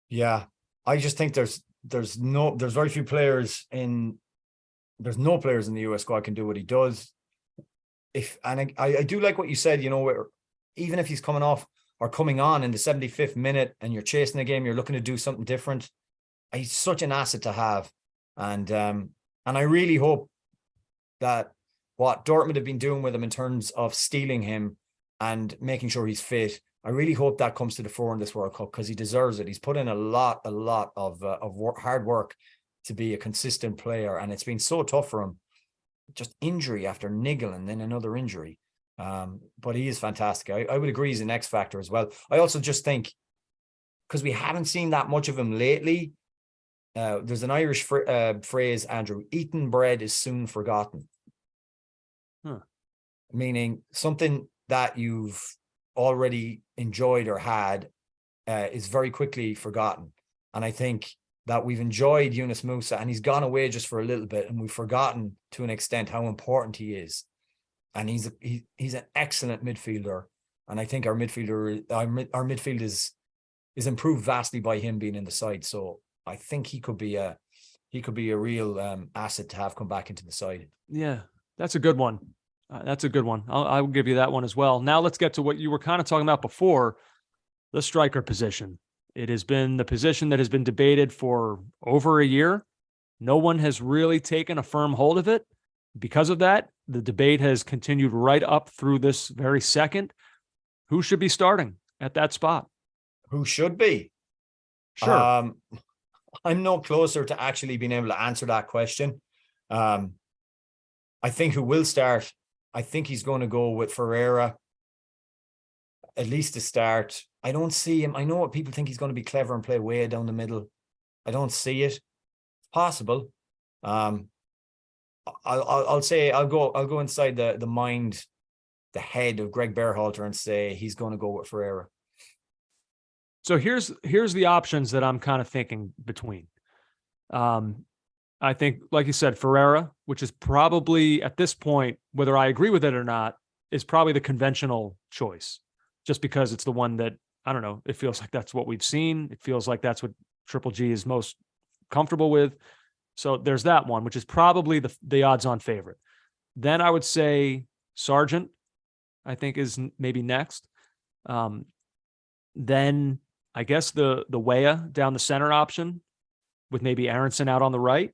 Yeah. I just think there's very few players there's no players in the US squad can do what he does. I do like what you said, where even if he's coming off or coming on in the 75th minute and you're chasing the game, you're looking to do something different. He's such an asset to have. And I really hope that what Dortmund have been doing with him in terms of stealing him and making sure he's fit, I really hope that comes to the fore in this World Cup, because he deserves it. He's put in a lot of hard work to be a consistent player, and it's been so tough for him. Just injury after niggle and then another injury. But he is fantastic. I would agree he's an X factor as well. I also just think, because we haven't seen that much of him lately, there's an Irish phrase, Andrew: eaten bread is soon forgotten. Meaning something that you've already enjoyed or had is very quickly forgotten. And I think that we've enjoyed Yunus Musa, and he's gone away just for a little bit, and we've forgotten to an extent how important he is. And he's an excellent midfielder. And I think our midfield is improved vastly by him being in the side. So I think he could be a real asset to have come back into the side. Yeah. That's a good one. That's a good one. I will give you that one as well. Now let's get to what you were kind of talking about before, the striker position. It has been the position that has been debated for over a year. No one has really taken a firm hold of it. Because of that, the debate has continued right up through this very second. Who should be starting at that spot? Who should be? Sure. I'm no closer to actually being able to answer that question. I think who will start, I think he's going to go with Ferreira, at least to start. I don't see him. I know what people think he's going to be clever and play way down the middle. I don't see it. It's possible. I'll say I'll go inside the mind, the head of Greg Berhalter and say he's going to go with Ferreira. So here's the options that I'm kind of thinking between. I think, like you said, Ferreira, which is probably at this point, whether I agree with it or not, is probably the conventional choice, just because it's the one that, I don't know, it feels like that's what we've seen. It feels like that's what Triple G is most comfortable with. So there's that one, which is probably the odds-on favorite. Then I would say Sargent, I think, is maybe next. Then I guess the Weah down the center option with maybe Aronson out on the right.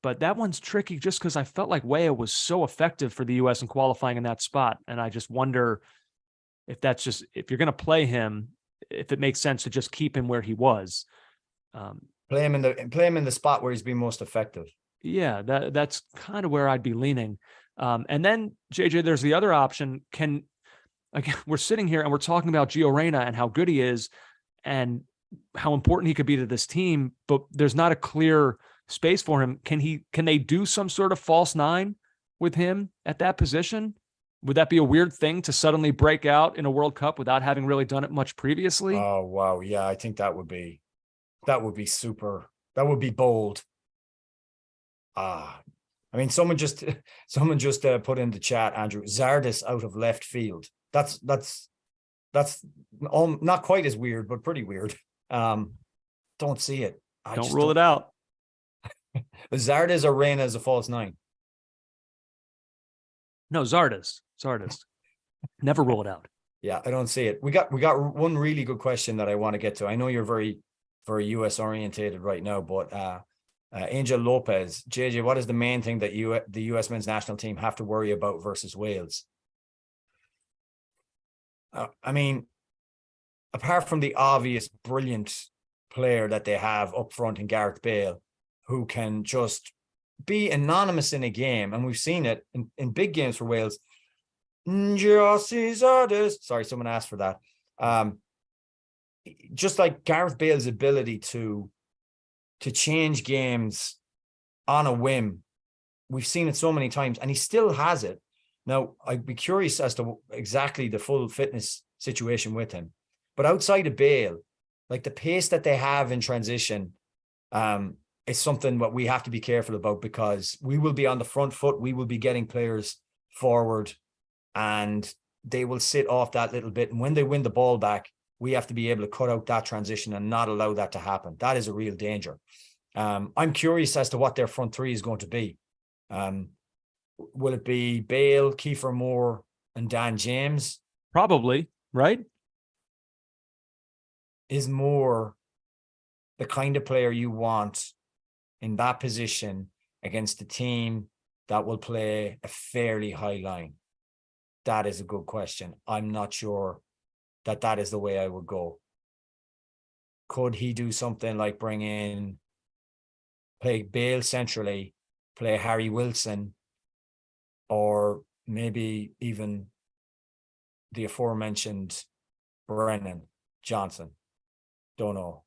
But that one's tricky just because I felt like Weah was so effective for the U.S. in qualifying in that spot. And I just wonder if that's just, if you're going to play him, if it makes sense to just keep him where he was. Play him in the spot where he's been most effective. Yeah, that's kind of where I'd be leaning. And then JJ, there's the other option. Again, we're sitting here and we're talking about Gio Reyna and how good he is and how important he could be to this team, but there's not a clear space for him. Can they do some sort of false nine with him at that position? Would that be a weird thing to suddenly break out in a World Cup without having really done it much previously? Oh, wow. Yeah, I think that would be super. That would be bold. I mean, someone just put in the chat, Andrew, Zardes out of left field. That's not quite as weird, but pretty weird. Don't see it. Don't rule it out. Zardes or Reyna as a false nine? No, Zardes. Never rule it out. Yeah, I don't see it. We got one really good question that I want to get to. I know you're very, very US orientated right now, but Angel Lopez, JJ, what is the main thing that the US men's national team have to worry about versus Wales? I mean, apart from the obvious brilliant player that they have up front in Gareth Bale, who can just be anonymous in a game, and we've seen it in big games for Wales. Sorry, someone asked for that. Just like Gareth Bale's ability to change games on a whim. We've seen it so many times, and he still has it. Now, I'd be curious as to exactly the full fitness situation with him. But outside of Bale, like the pace that they have in transition, is something that we have to be careful about, because we will be on the front foot. We will be getting players forward, and they will sit off that little bit. And when they win the ball back, we have to be able to cut out that transition and not allow that to happen. That is a real danger. I'm curious as to what their front three is going to be. Will it be Bale, Kiefer Moore, and Dan James? Probably, right? Is Moore the kind of player you want in that position against a team that will play a fairly high line? That is a good question. I'm not sure that is the way I would go. Could he do something like play Bale centrally, play Harry Wilson, or maybe even the aforementioned Brennan Johnson? Don't know.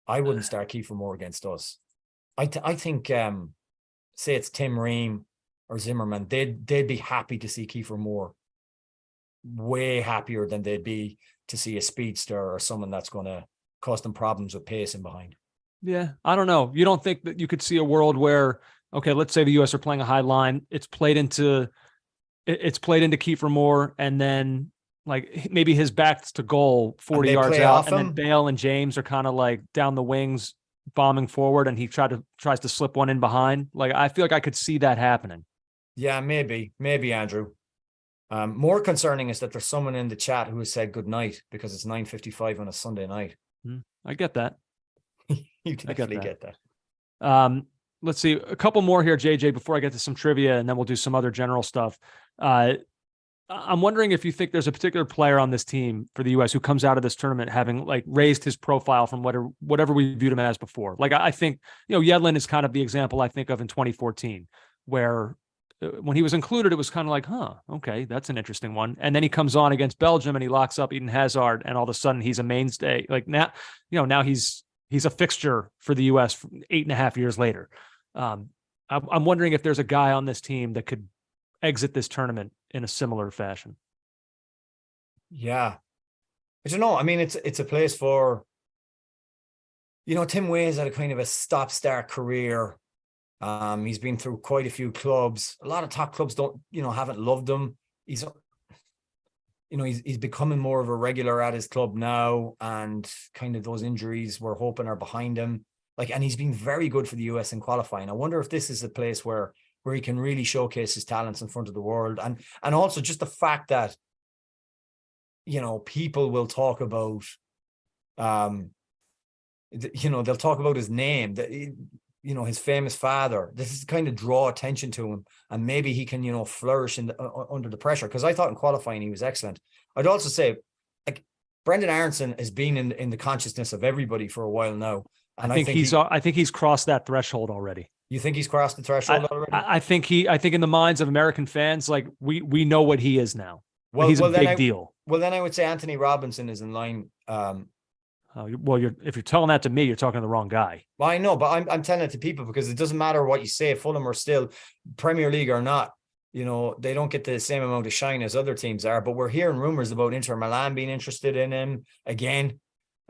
I wouldn't start Kiefer Moore against us. I think say it's Tim Ream or Zimmerman, they'd be happy to see Kiefer Moore. Way happier than they'd be to see a speedster or someone that's going to cause them problems with pacing behind. Yeah, I don't know. You don't think that you could see a world where, okay, let's say the US are playing a high line, it's played into Kiefer Moore, and then like maybe his back's to goal 40 yards out, and then Bale and James are kind of like down the wings bombing forward and he tries to slip one in behind. Like, I feel like I could see that happening. Yeah, maybe, Andrew. More concerning is that there's someone in the chat who has said good night because it's 9:55 on a Sunday night. I get that. You definitely get that. Let's see a couple more here, JJ, before I get to some trivia, and then we'll do some other general stuff. I'm wondering if you think there's a particular player on this team for the U.S. who comes out of this tournament having like raised his profile from whatever we viewed him as before. Like, I think, Yedlin is kind of the example I think of in 2014, where when he was included, it was kind of like, okay, that's an interesting one. And then he comes on against Belgium and he locks up Eden Hazard, and all of a sudden he's a mainstay. Like, now, now he's a fixture for the U.S. 8.5 years later. I'm wondering if there's a guy on this team that could exit this tournament in a similar fashion. Yeah. I don't know. I mean, it's a place for, Tim Weah's had a kind of a stop-start career. He's been through quite a few clubs. A lot of top clubs haven't loved him. He's becoming more of a regular at his club now, and kind of those injuries we're hoping are behind him. And he's been very good for the US in qualifying. I wonder if this is a place where he can really showcase his talents in front of the world. And also just the fact that, people will talk about, they'll talk about his name, his famous father. This is kind of draw attention to him, and maybe he can, flourish under the pressure. Because I thought in qualifying he was excellent. I'd also say, like, Brendan Aronson has been in the consciousness of everybody for a while now. And I think he's crossed that threshold already. You think he's crossed the threshold already? I think in the minds of American fans, like, we know what he is now. Well, he's a big deal. Well, then I would say Anthony Robinson is in line. If you're telling that to me, you're talking to the wrong guy. Well, I know, but I'm telling it to people because it doesn't matter what you say. Fulham are still Premier League or not. They don't get the same amount of shine as other teams are. But we're hearing rumors about Inter Milan being interested in him again.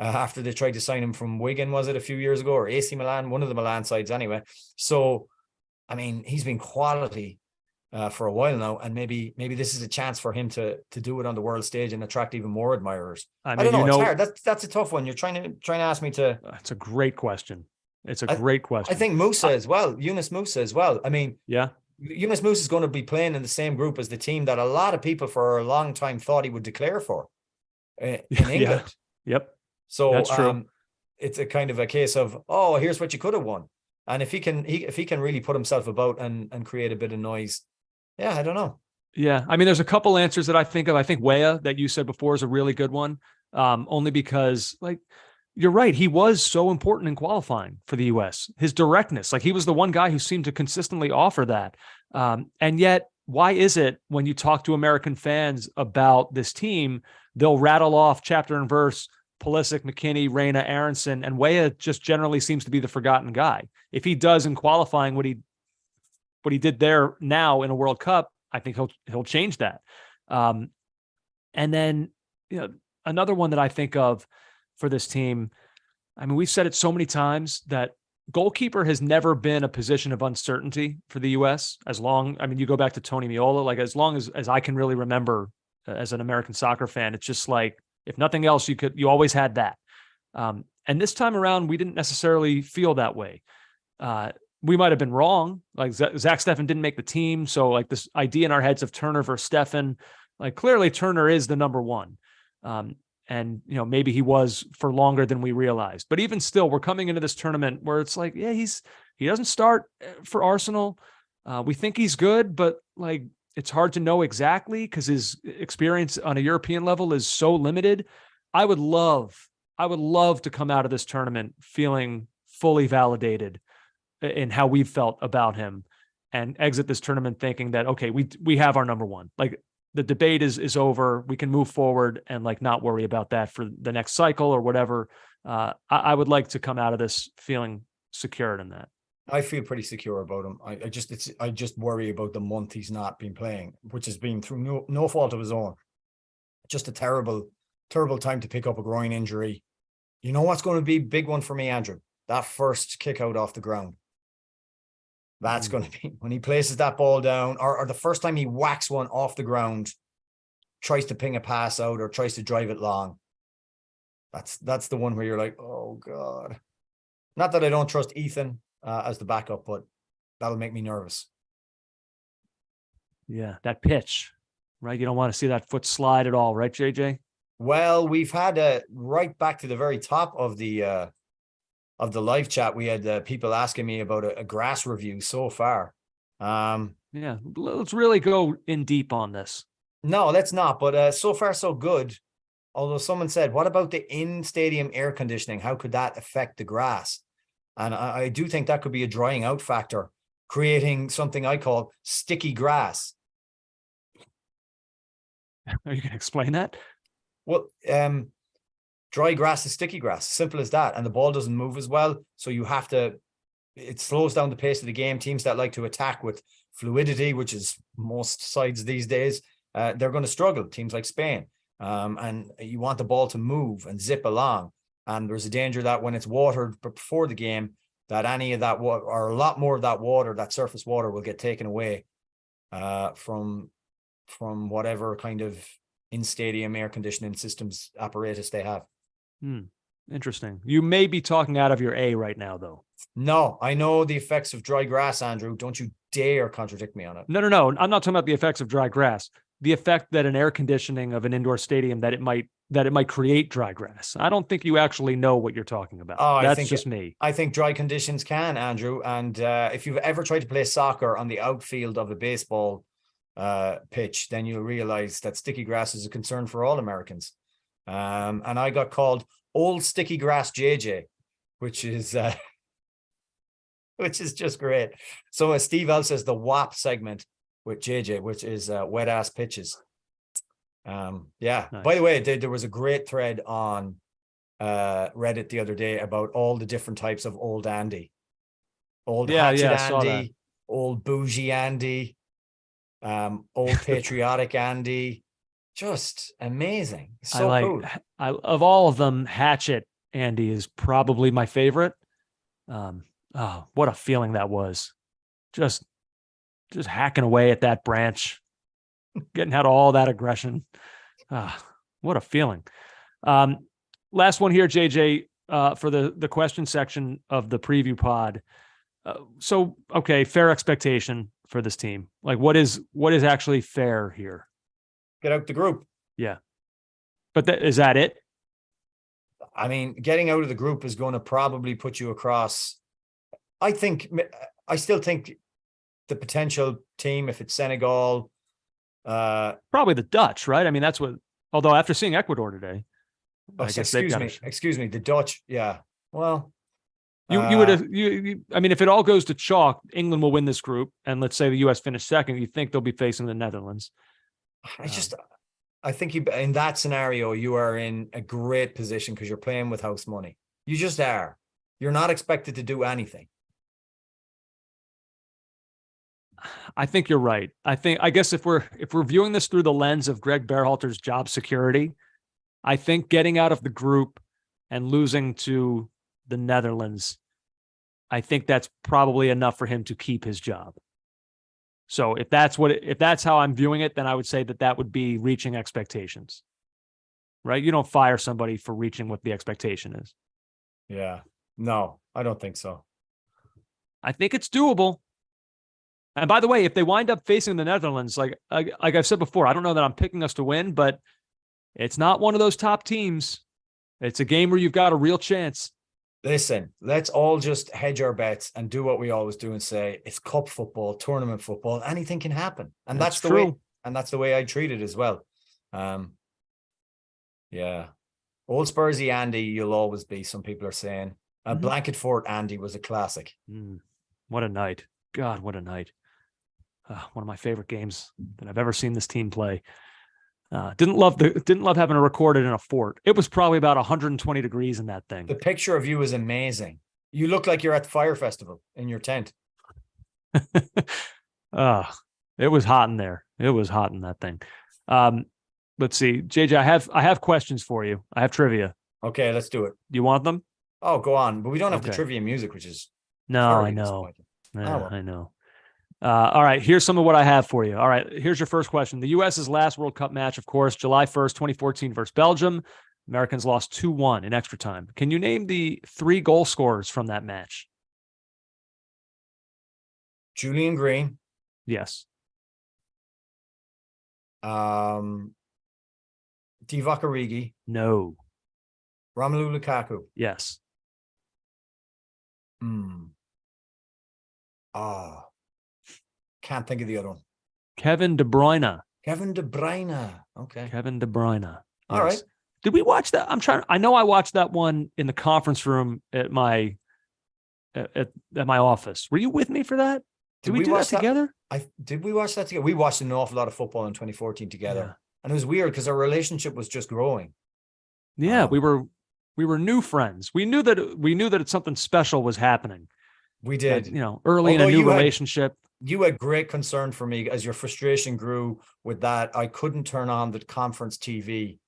After they tried to sign him from Wigan, was it a few years ago, or AC Milan, one of the Milan sides anyway. So, I mean, he's been quality for a while now, and maybe this is a chance for him to do it on the world stage and attract even more admirers. I don't know. It's hard. That's a tough one. You're trying to ask me to. It's a great question. It's a great question. I think Musa as well, Yunus Musa as well. I mean, yeah, Yunus Musa is going to be playing in the same group as the team that a lot of people for a long time thought he would declare for in England. Yeah. Yep. So that's true. It's a kind of a case of, here's what you could have won. And if he can really put himself about and create a bit of noise, I don't know. Yeah. I mean, there's a couple answers that I think of. I think Weah, that you said before, is a really good one. Only because, like, you're right. He was so important in qualifying for the US. His directness, like, he was the one guy who seemed to consistently offer that. And yet, why is it when you talk to American fans about this team, they'll rattle off chapter and verse Pulisic, McKinney, Reyna, Aronson, and Weah just generally seems to be the forgotten guy. If he does in qualifying what he did there now in a World Cup, I think he'll change that. And then, another one that I think of for this team, I mean, we've said it so many times that goalkeeper has never been a position of uncertainty for the U.S. You go back to Tony Meola, like, as long as I can really remember as an American soccer fan, it's just like, if nothing else, you always had that. And this time around, we didn't necessarily feel that way. We might have been wrong. Like, Zach Steffen didn't make the team. So, like, this idea in our heads of Turner versus Steffen, like, clearly Turner is the number one. And, maybe he was for longer than we realized. But even still, we're coming into this tournament where it's like, he doesn't start for Arsenal. We think he's good, but, like, it's hard to know exactly because his experience on a European level is so limited. I would love to come out of this tournament feeling fully validated in how we've felt about him, and exit this tournament thinking that, okay, we have our number one. Like, the debate is over. We can move forward and, like, not worry about that for the next cycle or whatever. I would like to come out of this feeling secured in that. I feel pretty secure about him. I just worry about the month he's not been playing, which has been through no fault of his own. Just a terrible, terrible time to pick up a groin injury. You know what's going to be a big one for me, Andrew? That first kick out off the ground. That's going to be when he places that ball down, or the first time he whacks one off the ground, tries to ping a pass out or tries to drive it long. That's the one where you're like, oh God. Not that I don't trust Ethan as the backup, but that'll make me nervous. Yeah, that pitch, right? You don't want to see that foot slide at all, right, JJ? Well, we've had right back to the very top of the live chat. We had people asking me about a grass review so far. Yeah, let's really go in deep on this. No, let's not. But so far, so good. Although someone said, what about the in-stadium air conditioning? How could that affect the grass? And I do think that could be a drying out factor, creating something I call sticky grass. Are you going to explain that? Well, dry grass is sticky grass, simple as that. And the ball doesn't move as well. So it slows down the pace of the game. Teams that like to attack with fluidity, which is most sides these days, they're going to struggle. Teams like Spain. And you want the ball to move and zip along. And there's a danger that when it's watered before the game, that any of that water, or a lot more of that water, that surface water, will get taken away from whatever kind of in-stadium air conditioning systems apparatus they have. Interesting. You may be talking out of your A right now, though. No, I know the effects of dry grass, Andrew. Don't you dare contradict me on it. No. I'm not talking about the effects of dry grass. The effect that an air conditioning of an indoor stadium that it might create dry grass. I don't think you actually know what you're talking about. Oh, That's just me. I think dry conditions can, Andrew. And if you've ever tried to play soccer on the outfield of a baseball pitch, then you'll realize that sticky grass is a concern for all Americans. And I got called Old Sticky Grass JJ, which is just great. So as Steve L says, the WAP segment with JJ, which is wet ass pitches. Nice. By the way, there was a great thread on Reddit the other day about all the different types of old Andy. Old hatchet Andy, old bougie Andy, old patriotic Andy. Just amazing. So cool. Of all of them, Hatchet Andy is probably my favorite. What a feeling that was. Just hacking away at that branch, getting out all that aggression. What a feeling. Last one here, JJ, for the question section of the preview pod. Okay, fair expectation for this team. Like, what is actually fair here? Get out the group. Yeah. But is that it? I mean, getting out of the group is going to probably put you across. I still think the potential team, if it's Senegal, probably the Dutch, right? I mean, that's what, although after seeing Ecuador today, excuse me, the Dutch. Yeah. Well, you would have, I mean, if it all goes to chalk, England will win this group. And let's say the US finish second, you think they'll be facing the Netherlands. I think in that scenario, you are in a great position because you're playing with house money. You just are. You're not expected to do anything. I think you're right. I guess if we're viewing this through the lens of Greg Berhalter's job security, I think getting out of the group and losing to the Netherlands, I think that's probably enough for him to keep his job. So if that's how I'm viewing it, then I would say that would be reaching expectations, right? You don't fire somebody for reaching what the expectation is. Yeah, no, I don't think so. I think it's doable. And by the way, if they wind up facing the Netherlands, like I've said before, I don't know that I'm picking us to win, but it's not one of those top teams. It's a game where you've got a real chance. Listen, let's all just hedge our bets and do what we always do and say it's cup football, tournament football, anything can happen. And that's the way, and that's the way I treat it as well. Yeah. Old Spursy Andy, you'll always be, some people are saying. Blanket Fort Andy was a classic. What a night. God, what a night. One of my favorite games that I've ever seen this team play. Didn't love having to record it in a fort. It was probably about 120 degrees in that thing. The picture of you is amazing. You look like you're at the fire festival in your tent. It was hot in there. It was hot in that thing. Let's see, JJ, I have questions for you. I have trivia. Okay, let's do it. You want them? Oh, go on. But we don't have the trivia music, which is I know. I know. All right, here's some of what I have for you. All right, here's your first question. The U.S.'s last World Cup match, of course, July 1st, 2014 versus Belgium. Americans lost 2-1 in extra time. Can you name the 3 goal scorers from that match? Julian Green. Yes. Divock Origi. No. Romelu Lukaku. Yes. Can't think of the other one. Kevin De Bruyne. Kevin De Bruyne. Okay. Kevin De Bruyne. All right. Did we watch that? I know I watched that one in the conference room at my office. Were you with me for that? Did we do that together? Did we watch that together? We watched an awful lot of football in 2014 together. Yeah. And it was weird because our relationship was just growing. Yeah, we were new friends. We knew that it's something special was happening. We did. That, early in a new relationship. You had great concern for me as your frustration grew with that. I couldn't turn on the conference TV.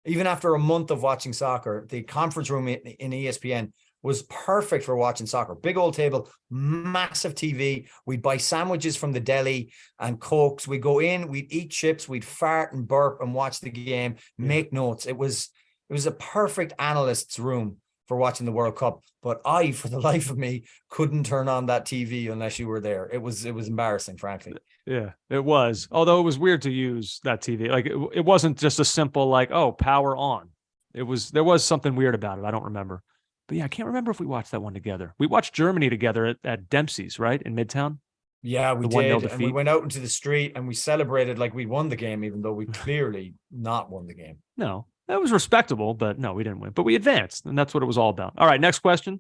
Even after a month of watching soccer, the conference room in ESPN was perfect for watching soccer. Big old table, massive TV. We'd buy sandwiches from the deli and Cokes. We'd go in, we'd eat chips, we'd fart and burp and watch the game, make notes. It was a perfect analyst's room for watching the World Cup. But I, for the life of me, couldn't turn on that TV unless you were there. It was embarrassing, frankly. Yeah, it was. Although it was weird to use that TV. Like it wasn't just a simple power on. There was something weird about it. I don't remember. But yeah, I can't remember if we watched that one together. We watched Germany together at Dempsey's, right? In Midtown. Yeah, we did. And we went out into the street and we celebrated like we won the game, even though we clearly not won the game. No, that was respectable, but no, we didn't win. But we advanced, and that's what it was all about. All right, next question.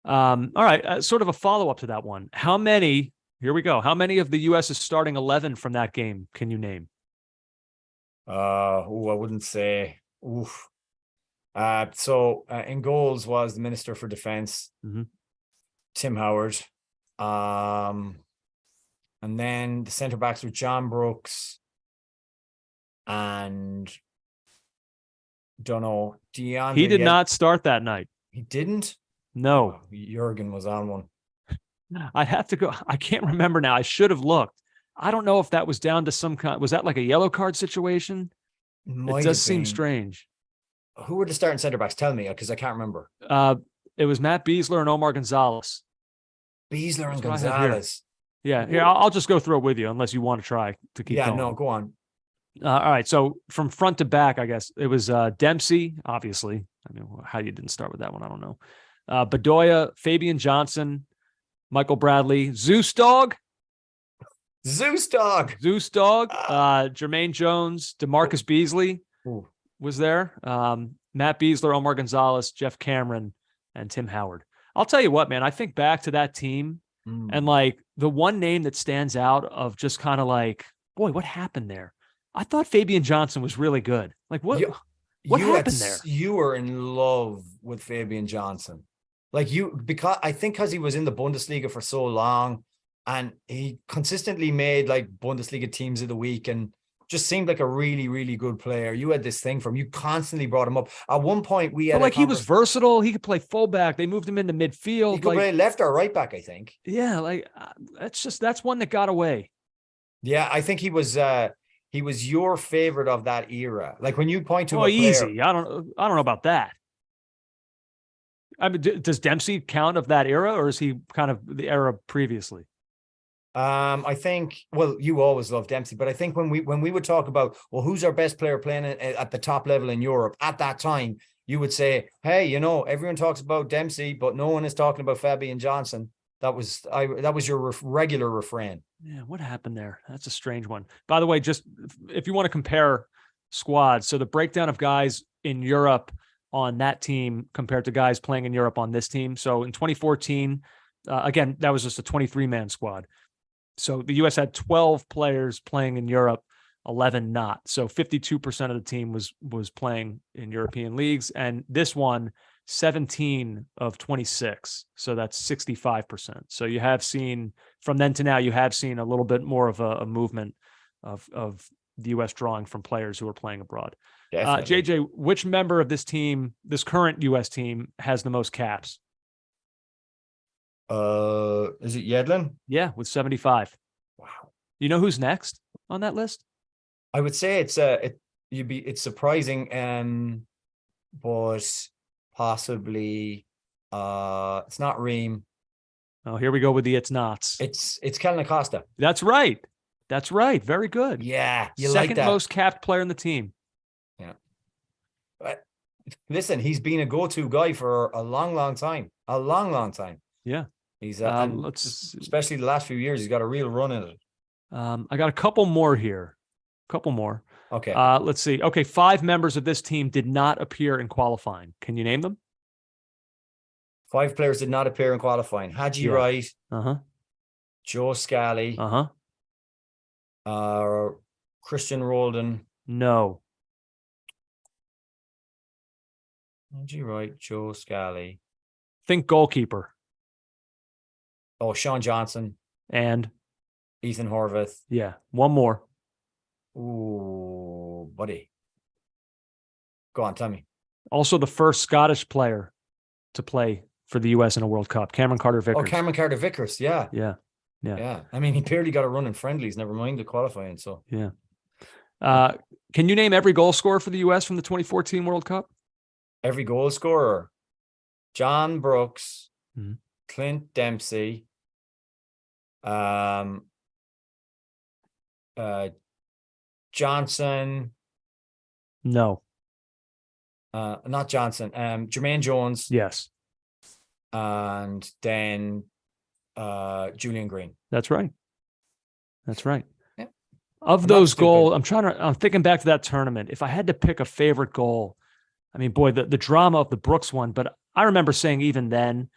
All right, sort of a follow-up to that one. Here we go. How many of the U.S.'s starting 11 from that game can you name? I wouldn't say. Oof. So in goals was the Minister for Defense, Tim Howard. And then the centre backs were John Brooks and DeAndre. He did not start that night. He didn't? No. Jurgen was on one. I have to go. I can't remember now. I should have looked. I don't know if that was down to some kind. Was that like a yellow card situation? It does seem strange. Who were the starting center backs? Tell me, because I can't remember. It was Matt Beasler and Omar Gonzalez. Beasler and Gonzalez. Yeah, here I'll just go through it with you, unless you want to try to keep going. Yeah, no, go on. All right, so from front to back, I guess it was Dempsey. Obviously, I mean, how you didn't start with that one, I don't know. Bedoya, Fabian Johnson, Michael Bradley, Zeus Dog, Jermaine Jones, DeMarcus Beasley was there. Matt Beasler, Omar Gonzalez, Jeff Cameron, and Tim Howard. I'll tell you what, man, I think back to that team and like the one name that stands out of just kind of like, boy, what happened there? I thought Fabian Johnson was really good. Like what happened there? You were in love with Fabian Johnson. Because he was in the Bundesliga for so long and he consistently made like Bundesliga teams of the week and just seemed like a really, really good player. You had this thing from you constantly brought him up. At one point we had he was versatile. He could play fullback. They moved him into midfield. He could play left or right back, I think. Yeah. That's one that got away. Yeah. I think he was your favorite of that era. Like when you point to easy. I don't know about that. I mean, does Dempsey count of that era or is he kind of the era previously? I think, you always love Dempsey, but I think when we would talk about, who's our best player playing at the top level in Europe at that time, you would say, hey, everyone talks about Dempsey, but no one is talking about Fabian Johnson. That was your regular refrain. Yeah. What happened there? That's a strange one. By the way, just if you want to compare squads, so the breakdown of guys in Europe on that team compared to guys playing in Europe on this team. So in 2014, again, that was just a 23-man squad. So the U.S. had 12 players playing in Europe, 11 not. So 52% of the team was playing in European leagues. And this one, 17 of 26. So that's 65%. So you have seen, from then to now, you have seen a little bit more of a movement of the U.S. drawing from players who are playing abroad. JJ, which member of this team, this current U.S. team, has the most caps? Is it Yedlin? Yeah, with 75. Wow. You know who's next on that list? I would say it's surprising. but possibly it's not Ream. Oh, here we go with the it's nots. It's Kellen Acosta. That's right. That's right. Very good. Yeah, you Second like that. most capped player in the team. Yeah. Listen, he's been a go-to guy for a long time. A long time. Yeah. He's and especially the last few years, he's got a real run in it. I got a couple more here. Couple more. Okay. Let's see. Okay, 5 members of this team did not appear in qualifying. Can you name them? 5 players did not appear in qualifying. Haji Wright. Joe Scally. Christian Roldan. No. Haji Wright, Joe Scally. Think goalkeeper. Oh, Sean Johnson. And Ethan Horvath. Yeah. One more. Ooh, buddy. Go on, tell me. Also the first Scottish player to play for the US in a World Cup. Cameron Carter-Vickers. Oh, Cameron Carter-Vickers. Yeah. Yeah. I mean, he barely got a run in friendlies, never mind the qualifying. So yeah. Can you name every goal scorer for the US from the 2014 World Cup? Every goal scorer. John Brooks, Mhm. Clint Dempsey, Johnson. No. Not Johnson. Jermaine Jones. Yes. And then Julian Green. That's right. That's right. Yeah. Of those goals, I'm thinking back to that tournament. If I had to pick a favorite goal, I mean, boy, the drama of the Brooks one, but I remember saying even then,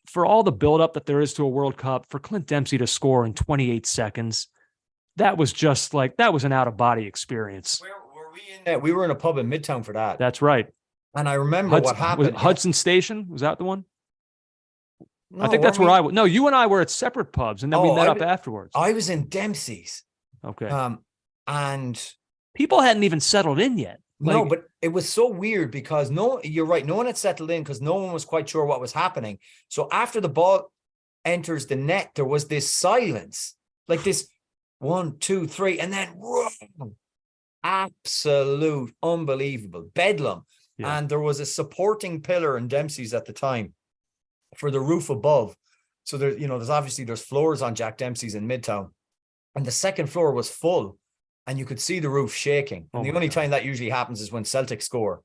for all the buildup that there is to a World Cup, for Clint Dempsey to score in 28 seconds, that was just like, that was an out-of-body experience. Where were we in that? We were in a pub in Midtown for that. That's right. And I remember what happened. Was it Hudson Station? Was that the one? No, I think that's where I was. No, you and I were at separate pubs, and then we met up afterwards. I was in Dempsey's. Okay. And people hadn't even settled in yet. No, but it was so weird because you're right. No one had settled in because no one was quite sure what was happening. So after the ball enters the net, there was this silence, like this 1, 2, 3, and then whoa, absolute unbelievable bedlam. Yeah. And there was a supporting pillar in Dempsey's at the time for the roof above. So there's floors on Jack Dempsey's in Midtown, and the second floor was full. And you could see the roof shaking. And the only time that usually happens is when Celtic score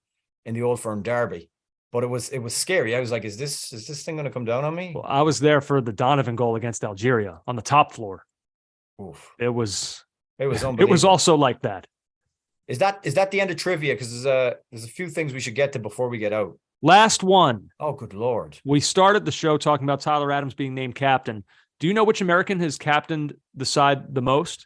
in the Old Firm derby. But it was scary. I was like, is this thing going to come down on me? Well, I was there for the Donovan goal against Algeria on the top floor. Oof. It was unbelievable. It was also like that. Is that the end of trivia? Because there's a few things we should get to before we get out. Last one. Oh, good Lord. We started the show talking about Tyler Adams being named captain. Do you know which American has captained the side the most?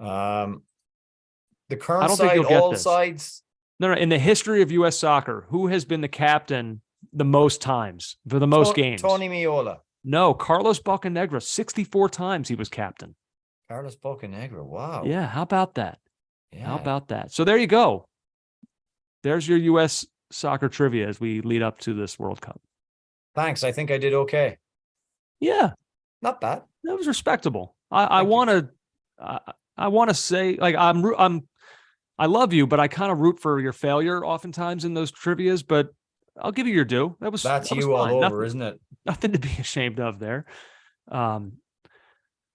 The current side, all sides. No, in the history of U.S. soccer, who has been the captain the most times for the most games? Tony Meola. No, Carlos Bocanegra. 64 times he was captain. Carlos Bocanegra. Wow. Yeah. How about that? Yeah. How about that? So there you go. There's your U.S. soccer trivia as we lead up to this World Cup. Thanks. I think I did okay. Yeah. Not bad. That was respectable. I want to say, like, I love you, but I kind of root for your failure oftentimes in those trivias, but I'll give you your due. That's you all over, nothing, isn't it? Nothing to be ashamed of there.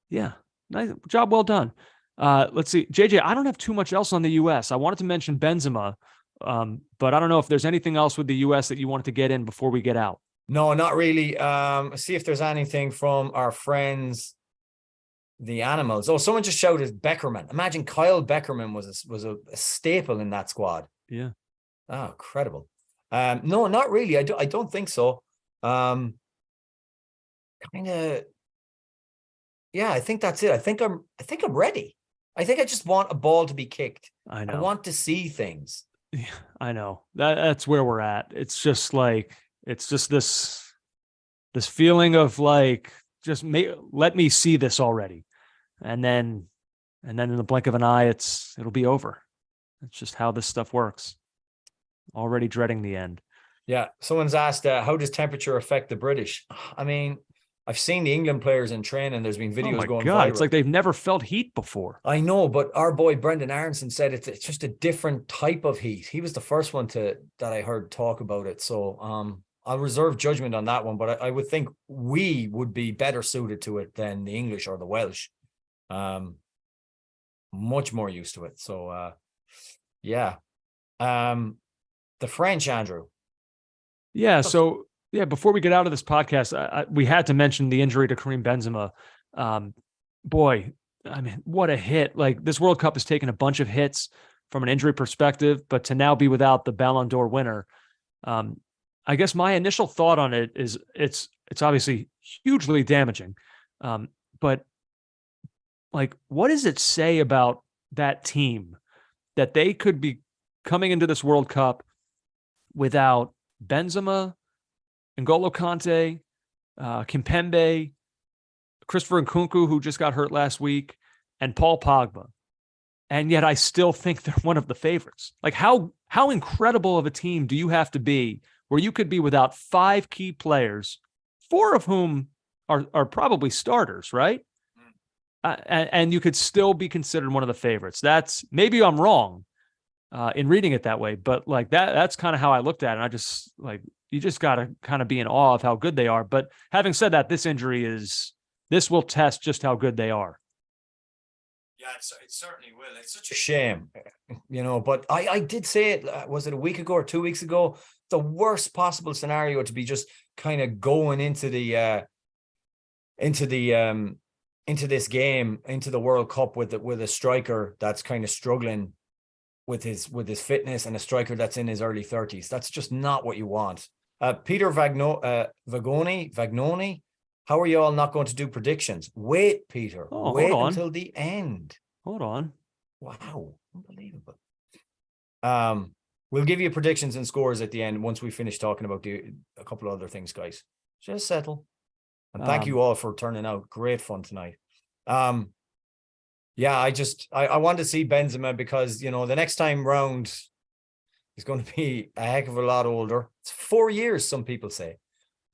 Yeah. Nice job. Well done. Let's see. JJ, I don't have too much else on the US. I wanted to mention Benzema, but I don't know if there's anything else with the US that you wanted to get in before we get out. No, not really. See if there's anything from our friends, the Animals. Oh, someone just shouted Beckerman. Imagine Kyle Beckerman was a staple in that squad. Yeah. Oh, incredible. No, not really. I don't think so. Kind of. Yeah, I think that's it. I think I'm ready. I think I just want a ball to be kicked. I know. I want to see things. Yeah, I know. That's where we're at. It's just this feeling of like, just let me see this already. And then in the blink of an eye, it'll be over. It's just how this stuff works. Already dreading the end. Yeah. Someone's asked, how does temperature affect the British? I mean, I've seen the England players in training. There's been Oh videos my going God. viral. It's like they've never felt heat before. I know, but our boy Brendan Aronson said it's just a different type of heat. He was the first one that I heard talk about it. So I'll reserve judgment on that one, but I would think we would be better suited to it than the English or the Welsh. Much more used to it. So yeah. The French, Andrew. Yeah. So yeah, before we get out of this podcast, we had to mention the injury to Karim Benzema. Boy, I mean, what a hit. Like, this World Cup has taken a bunch of hits from an injury perspective, but to now be without the Ballon d'Or winner, I guess my initial thought on it is it's obviously hugely damaging. But like, what does it say about that team that they could be coming into this World Cup without Benzema, N'Golo Kante, Kimpembe, Christopher Nkunku, who just got hurt last week, and Paul Pogba? And yet I still think they're one of the favorites. Like, how incredible of a team do you have to be where you could be without 5 key players, 4 of whom are probably starters, right? And you could still be considered one of the favorites. That's, maybe I'm wrong in reading it that way, but like that's kind of how I looked at it. And I just, like, you just got to kind of be in awe of how good they are. But having said that, this will test just how good they are. Yeah, it certainly will. It's such a shame, but I did say it, was it a week ago or 2 weeks ago? The worst possible scenario to be just kind of going into this game, into the World Cup with a striker that's kind of struggling with his fitness, and a striker that's in his early 30s. That's just not what you want. Peter Vagnoni, how are you all not going to do predictions? Wait, Peter. Wait until the end. Hold on. Wow, unbelievable. We'll give you predictions and scores at the end once we finish talking about a couple of other things, guys. Just settle. And thank you all for turning out. Great fun tonight. Yeah, I want to see Benzema because, the next time round he's going to be a heck of a lot older. It's 4 years, some people say.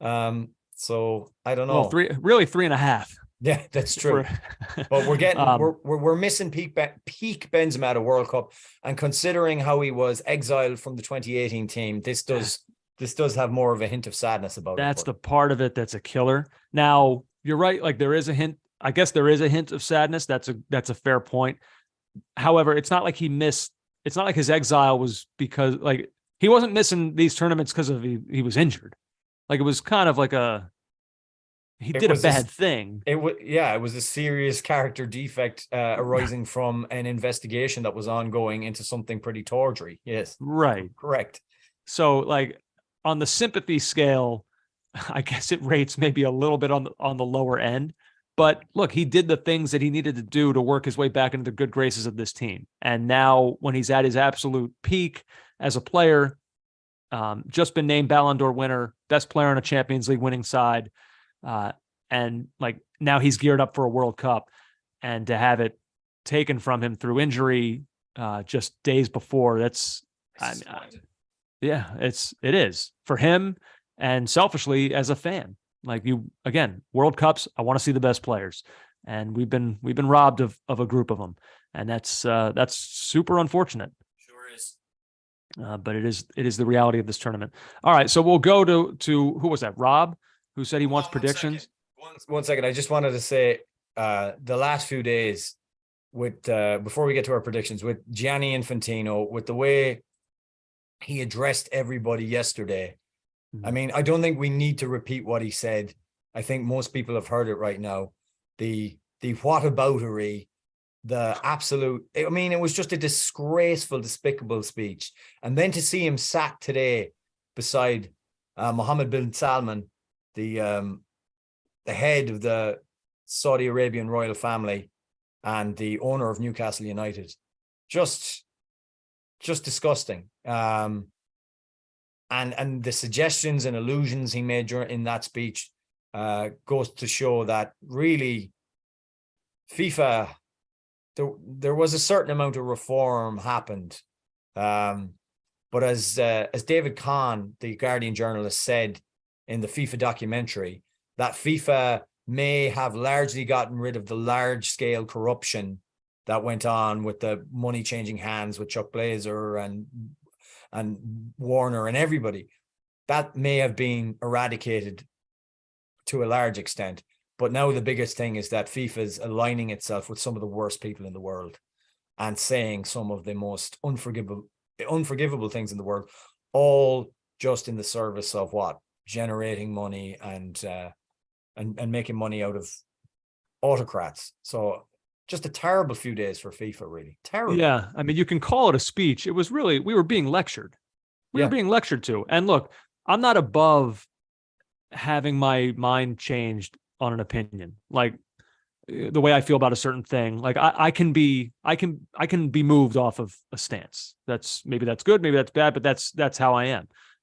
So I don't know. Well, 3.5. Yeah, that's true. But we're getting we're missing peak Benzema at a World Cup, and considering how he was exiled from the 2018 team, this does have more of a hint of sadness about it. That's the part of it that's a killer. Now, you're right. Like, there is a hint. I guess there is a hint of sadness. That's a fair point. However, it's not like he missed. It's not like his exile was because, like, he wasn't missing these tournaments because he was injured. Like, it was kind of like he did a bad thing. It was a serious character defect arising from an investigation that was ongoing into something pretty tawdry. Yes. Right. Correct. So, like, on the sympathy scale, I guess it rates maybe a little bit on the lower end. But look, he did the things that he needed to do to work his way back into the good graces of this team. And now, when he's at his absolute peak as a player, just been named Ballon d'Or winner, best player on a Champions League winning side, and like, now he's geared up for a World Cup, and to have it taken from him through injury just days before, it is for him, and selfishly as a fan. Like, World Cups, I want to see the best players, and we've been robbed of a group of them, and that's super unfortunate. Sure is. But it is the reality of this tournament. All right, so we'll go to who was that? Rob, who said he wants predictions. One second. I just wanted to say the last few days with before we get to our predictions, with Gianni Infantino, with the way he addressed everybody yesterday. I mean, I don't think we need to repeat what he said. I think most people have heard it right now. The whataboutery, the absolute, I mean, it was just a disgraceful, despicable speech. And then to see him sat today beside Mohammed bin Salman, the head of the Saudi Arabian royal family and the owner of Newcastle United, just disgusting. And the suggestions and allusions he made in that speech goes to show that really FIFA, there was a certain amount of reform happened. But as David Kahn, the Guardian journalist, said in the FIFA documentary, that FIFA may have largely gotten rid of the large scale corruption that went on with the money changing hands with Chuck Blazer and Warner and everybody. That may have been eradicated to a large extent. But now the biggest thing is that FIFA is aligning itself with some of the worst people in the world and saying some of the most unforgivable things in the world, all just in the service of what? Generating money and making money out of autocrats. So just a terrible few days for FIFA, really. Terrible. Yeah. I mean, you can call it a speech. It was really, we were being lectured. We were being lectured to. And look, I'm not above having my mind changed on an opinion, like the way I feel about a certain thing. Like I can be moved off of a stance. Maybe that's good, maybe that's bad, but that's how I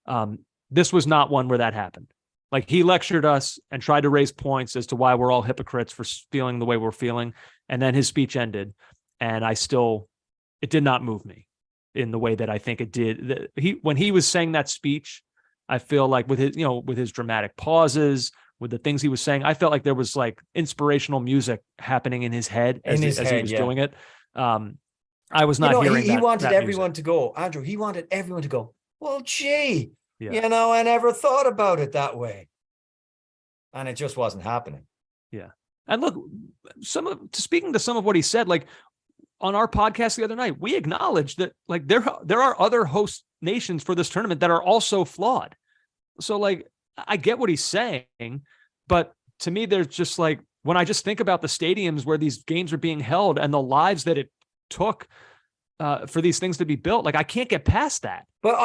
am. This was not one where that happened. Like he lectured us and tried to raise points as to why we're all hypocrites for feeling the way we're feeling. And then his speech ended, and it did not move me in the way that I think it did. When he was saying that speech, I feel like with his dramatic pauses, with the things he was saying, I felt like there was like inspirational music happening in his head as he was doing it. I was not hearing that. He wanted everyone music. to go, Andrew. He wanted everyone to go, well, gee, yeah. I never thought about it that way. And it just wasn't happening. Yeah. And look, speaking to some of what he said, like on our podcast the other night, we acknowledged that like there are other host nations for this tournament that are also flawed. So like, I get what he's saying, but to me, there's just like, when I just think about the stadiums where these games are being held and the lives that it took for these things to be built, like I can't get past that. But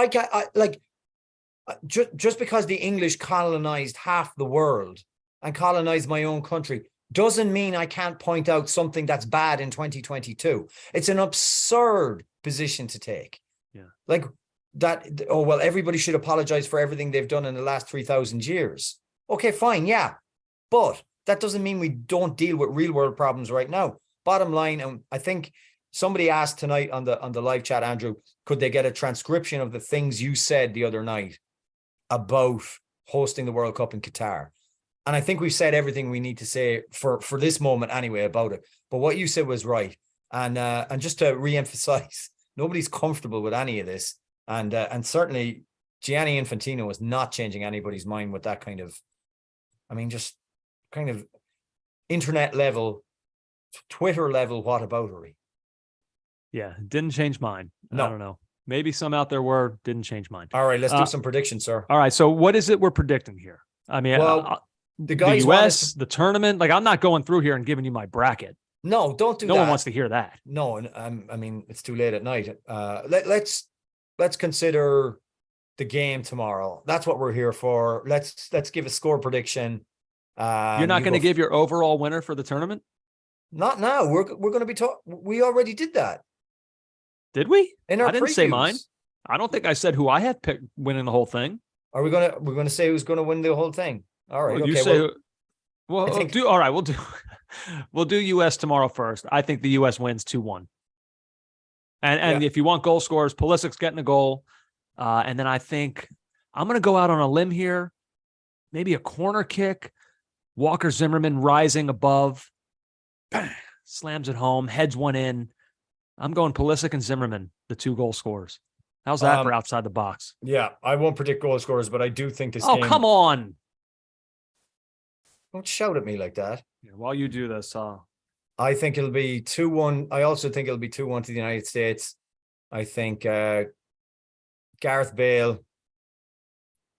just because the English colonized half the world and colonized my own country doesn't mean I can't point out something that's bad in 2022. It's an absurd position to take. Yeah. Like that, oh, well, everybody should apologize for everything they've done in the last 3,000 years. Okay, fine. Yeah. But that doesn't mean we don't deal with real world problems right now. Bottom line, and I think somebody asked tonight on the live chat, Andrew, could they get a transcription of the things you said the other night about hosting the World Cup in Qatar? And I think we've said everything we need to say for this moment anyway about it. But what you said was right. And just to reemphasize, nobody's comfortable with any of this. And certainly Gianni Infantino is not changing anybody's mind with that kind of, just kind of internet level, Twitter level whataboutery. Yeah, didn't change mine. No. I don't know. Maybe some out there didn't change mine. All right, let's do some predictions, sir. All right, so what is it we're predicting here? I mean, the guys, the US, the tournament, like I'm not going through here and giving you my bracket. No, don't do that. No one wants to hear that. No, it's too late at night. Let's consider the game tomorrow. That's what we're here for. Let's give a score prediction. You're not going to give your overall winner for the tournament? Not now. We're going to be we already did that. Did we? I didn't say mine. I don't think I said who I had picked winning the whole thing. Are we're going to say who's going to win the whole thing? All right. Well, okay. You say, all right. We'll do US tomorrow first. I think the US wins 2-1. And if you want goal scorers, Pulisic's getting a goal. And then I think I'm going to go out on a limb here. Maybe a corner kick. Walker Zimmerman rising above. Slams it home. Heads one in. I'm going Pulisic and Zimmerman, the 2 goal scorers. How's that for outside the box? Yeah, I won't predict goal scorers, but I do think this game... game... Oh, come on. Don't shout at me like that. Yeah, while you do this, I think it'll be 2-1. I also think it'll be 2-1 to the United States. I think Gareth Bale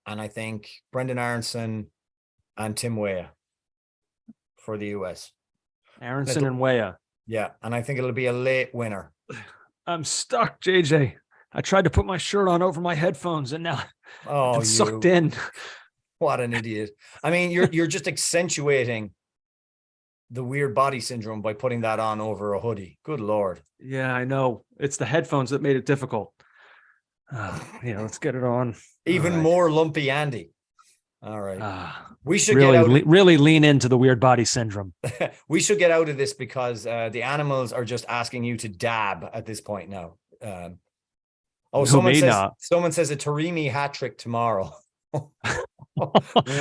and I think Brendan Aronson and Tim Weah for the US. Aronson and Weah. Yeah, and I think it'll be a late winner. I'm stuck, JJ. I tried to put my shirt on over my headphones and now I'm sucked in. What an idiot. I mean, you're just accentuating the weird body syndrome by putting that on over a hoodie. Good Lord. Yeah, I know. It's the headphones that made it difficult. Let's get it on. Even more lumpy Andy. All right. We should really lean into the weird body syndrome. We should get out of this because the animals are just asking you to dab at this point now. Someone says a Taremi hat trick tomorrow.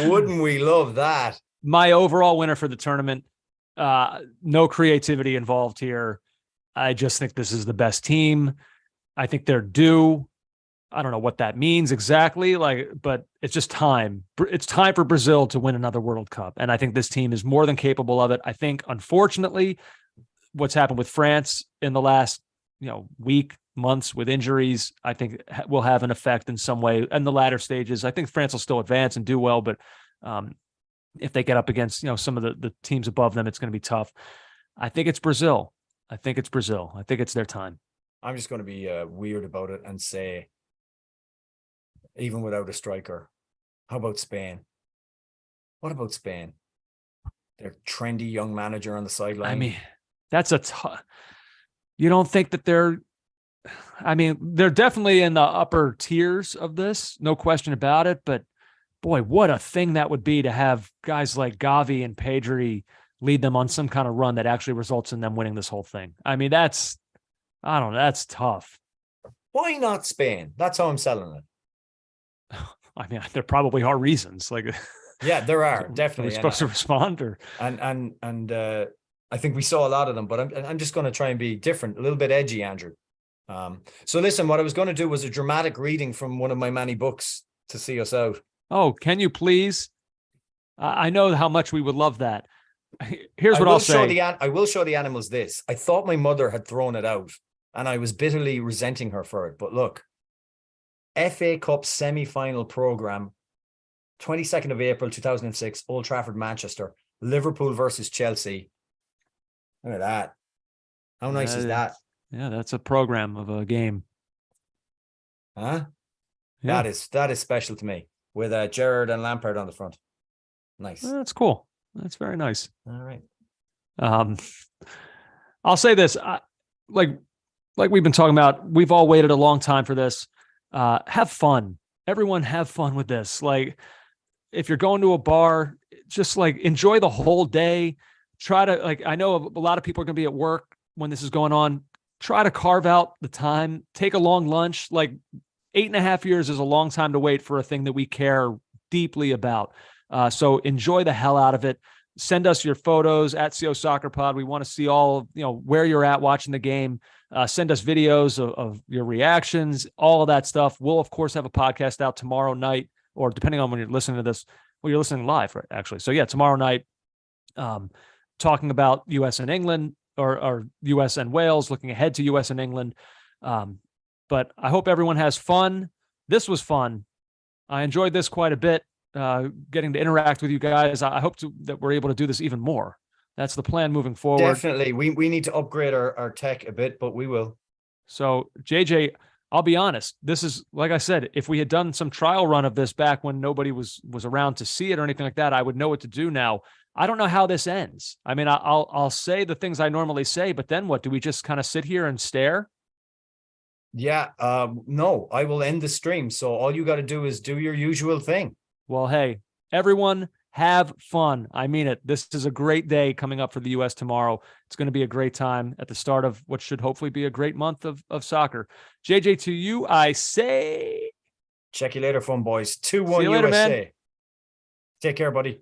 Wouldn't we love that? my overall winner for the tournament, no creativity involved here. I just think this is the best team. I think they're due. I don't know what that means exactly, but it's just time. It's time for Brazil to win another World Cup. And I think this team is more than capable of it. I think, unfortunately, what's happened with France in the last, week, months with injuries, I think will have an effect in some way in the latter stages. I think France will still advance and do well, but if they get up against, some of the teams above them, it's going to be tough. I think it's Brazil. I think it's their time. I'm just going to be weird about it and say, even without a striker, how about Spain? What about Spain? Their trendy young manager on the sideline. I mean, that's you don't think that they're definitely in the upper tiers of this, no question about it. But boy, what a thing that would be to have guys like Gavi and Pedri lead them on some kind of run that actually results in them winning this whole thing. I mean, that's tough. Why not Spain? That's how I'm selling it. I mean, there probably are reasons. Yeah, there are definitely. Are we supposed to respond and I think we saw a lot of them, but I'm just going to try and be different, a little bit edgy, Andrew. So listen, what I was going to do was a dramatic reading from one of my many books to see us out. Oh, can you please? I know how much we would love that. Here's what I'll say. I will show the animals this. I thought my mother had thrown it out and I was bitterly resenting her for it. But look, FA Cup semi-final program, 22nd of April, 2006, Old Trafford, Manchester, Liverpool versus Chelsea. Look at that. How nice is that? Yeah, that's a program of a game. Huh? Yeah. That is special to me, with Gerrard and Lampard on the front. Nice. That's cool. That's very nice. All right. I'll say this, like we've been talking about, we've all waited a long time for this. Have fun. Everyone have fun with this. If you're going to a bar, just enjoy the whole day. Try to, I know a lot of people are going to be at work when this is going on. Try to carve out the time, take a long lunch. 8.5 years is a long time to wait for a thing that we care deeply about. So enjoy the hell out of it. Send us your photos at CO Soccer Pod. We want to see all of, where you're at watching the game. Send us videos of your reactions, all of that stuff. We'll, of course, have a podcast out tomorrow night, or depending on when you're listening to this. Well, you're listening live, right? Actually. So yeah, tomorrow night, talking about US and England, or US and Wales, looking ahead to US and England. But I hope everyone has fun. This was fun. I enjoyed this quite a bit, getting to interact with you guys. I hope that we're able to do this even more. That's the plan moving forward. Definitely. We need to upgrade our tech a bit, but we will. So, JJ, I'll be honest. This is, like I said, if we had done some trial run of this back when nobody was around to see it or anything like that, I would know what to do now. I don't know how this ends. I mean, I'll say the things I normally say, but then what? Do we just kind of sit here and stare? Yeah. No, I will end the stream. So all you got to do is do your usual thing. Well, hey, everyone, have fun. I mean it. This is a great day coming up for the U.S. tomorrow. It's going to be a great time at the start of what should hopefully be a great month of soccer. JJ, to you, I say... Check you later, fun boys. 2-1 See you later, USA. man. Take care, buddy.